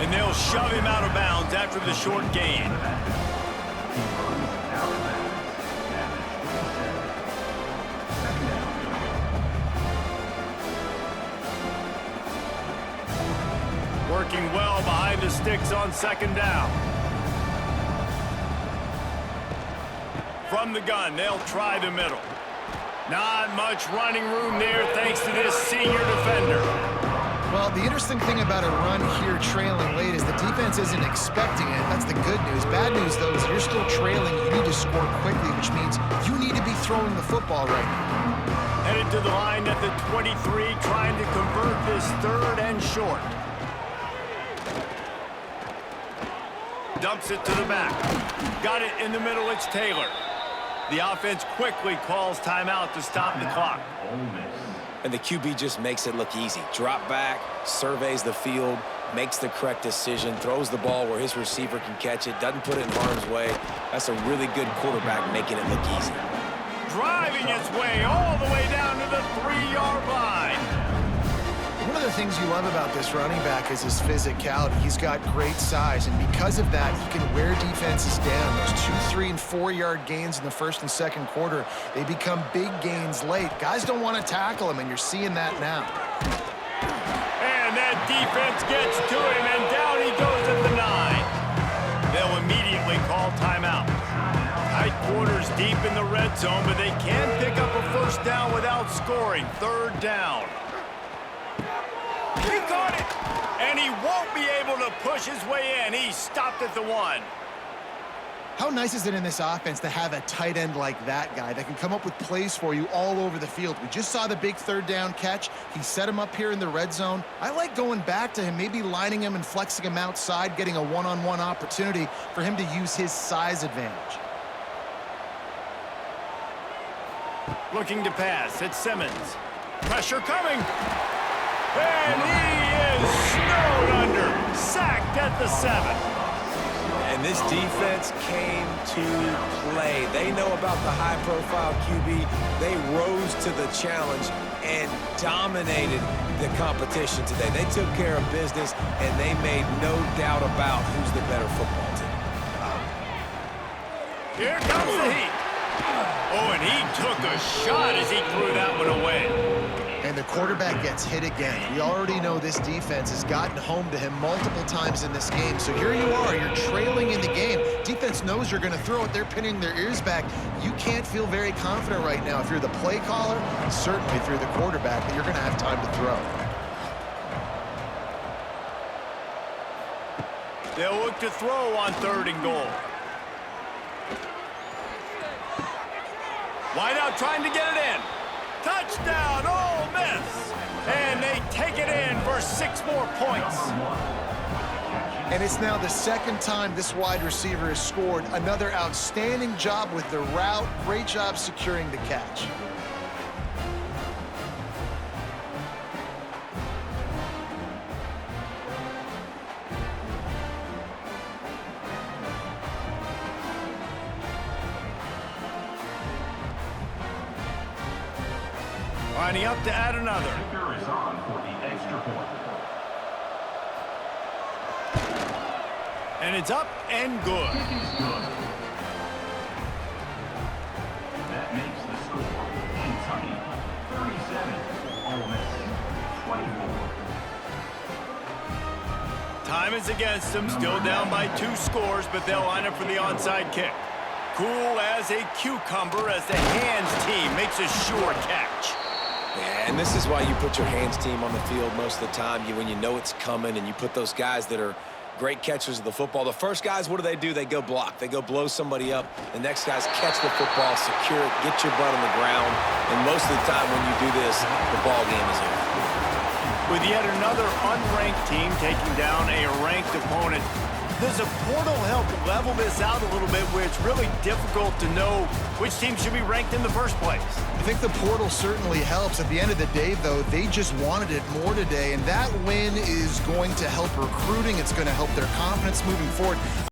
And they'll shove him out of bounds after the short gain. Working well behind the sticks on second down. From the gun, they'll try the middle. Not much running room there thanks to this senior defender. Well, the interesting thing about a run here trailing late is the defense isn't expecting it. That's the good news. Bad news, though, is you're still trailing. You need to score quickly, which means you need to be throwing the football right now. Headed to the line at the 23, trying to convert this third and short. Dumps it to the back. Got it in the middle, it's Taylor. The offense quickly calls timeout to stop the clock. And the QB just makes it look easy. Drop back, surveys the field, makes the correct decision, throws the ball where his receiver can catch it, doesn't put it in harm's way. That's a really good quarterback making it look easy. Driving its way all the way down to the 3-yard line. One of the things you love about this running back is his physicality. He's got great size, and because of that, he can wear defenses down. Those 2-, 3-, and 4-yard gains in the first and second quarter, they become big gains late. Guys don't want to tackle him, and you're seeing that now. And that defense gets to him, and down he goes at the 9. They'll immediately call timeout. Tight quarters deep in the red zone, but they can pick up a first down without scoring. Third down. He caught it, and he won't be able to push his way in. He stopped at the 1. How nice is it in this offense to have a tight end like that guy that can come up with plays for you all over the field? We just saw the big third down catch. He set him up here in the red zone. I like going back to him, maybe lining him and flexing him outside, getting a one-on-one opportunity for him to use his size advantage. Looking to pass, it's Simmons. Pressure coming. And he is snowed under. Sacked at the 7. And this defense came to play. They know about the high-profile QB. They rose to the challenge and dominated the competition today. They took care of business, and they made no doubt about who's the better football team. Here comes the heat. Oh, and he took a shot as he threw that one away. And the quarterback gets hit again. We already know this defense has gotten home to him multiple times in this game. So here you are, you're trailing in the game. Defense knows you're going to throw it. They're pinning their ears back. You can't feel very confident right now if you're the play caller, and certainly if you're the quarterback, that you're going to have time to throw. They'll look to throw on 3rd and goal. Wide out trying to get it in. Touchdown, Ole Miss! And they take it in for 6 more points. And it's now the second time this wide receiver has scored. Another outstanding job with the route. Great job securing the catch. Lining up to add another. Kicker is on for the extra point. And it's up and good. Kick is good. That makes the score Kentucky 37, Ole Miss 24. Time is against them, still down by 2 scores, but they'll line up for the onside kick. Cool as a cucumber as the hands team makes a sure catch. Yeah, and this is why you put your hands team on the field most of the time. When you know it's coming, and you put those guys that are great catchers of the football. The first guys, what do? They go block. They go blow somebody up. The next guys catch the football, secure it, get your butt on the ground. And most of the time when you do this, the ball game is over. With yet another unranked team taking down a ranked opponent, does a portal help level this out a little bit where it's really difficult to know which team should be ranked in the first place? I think the portal certainly helps. At the end of the day, though, they just wanted it more today, and that win is going to help recruiting. It's going to help their confidence moving forward.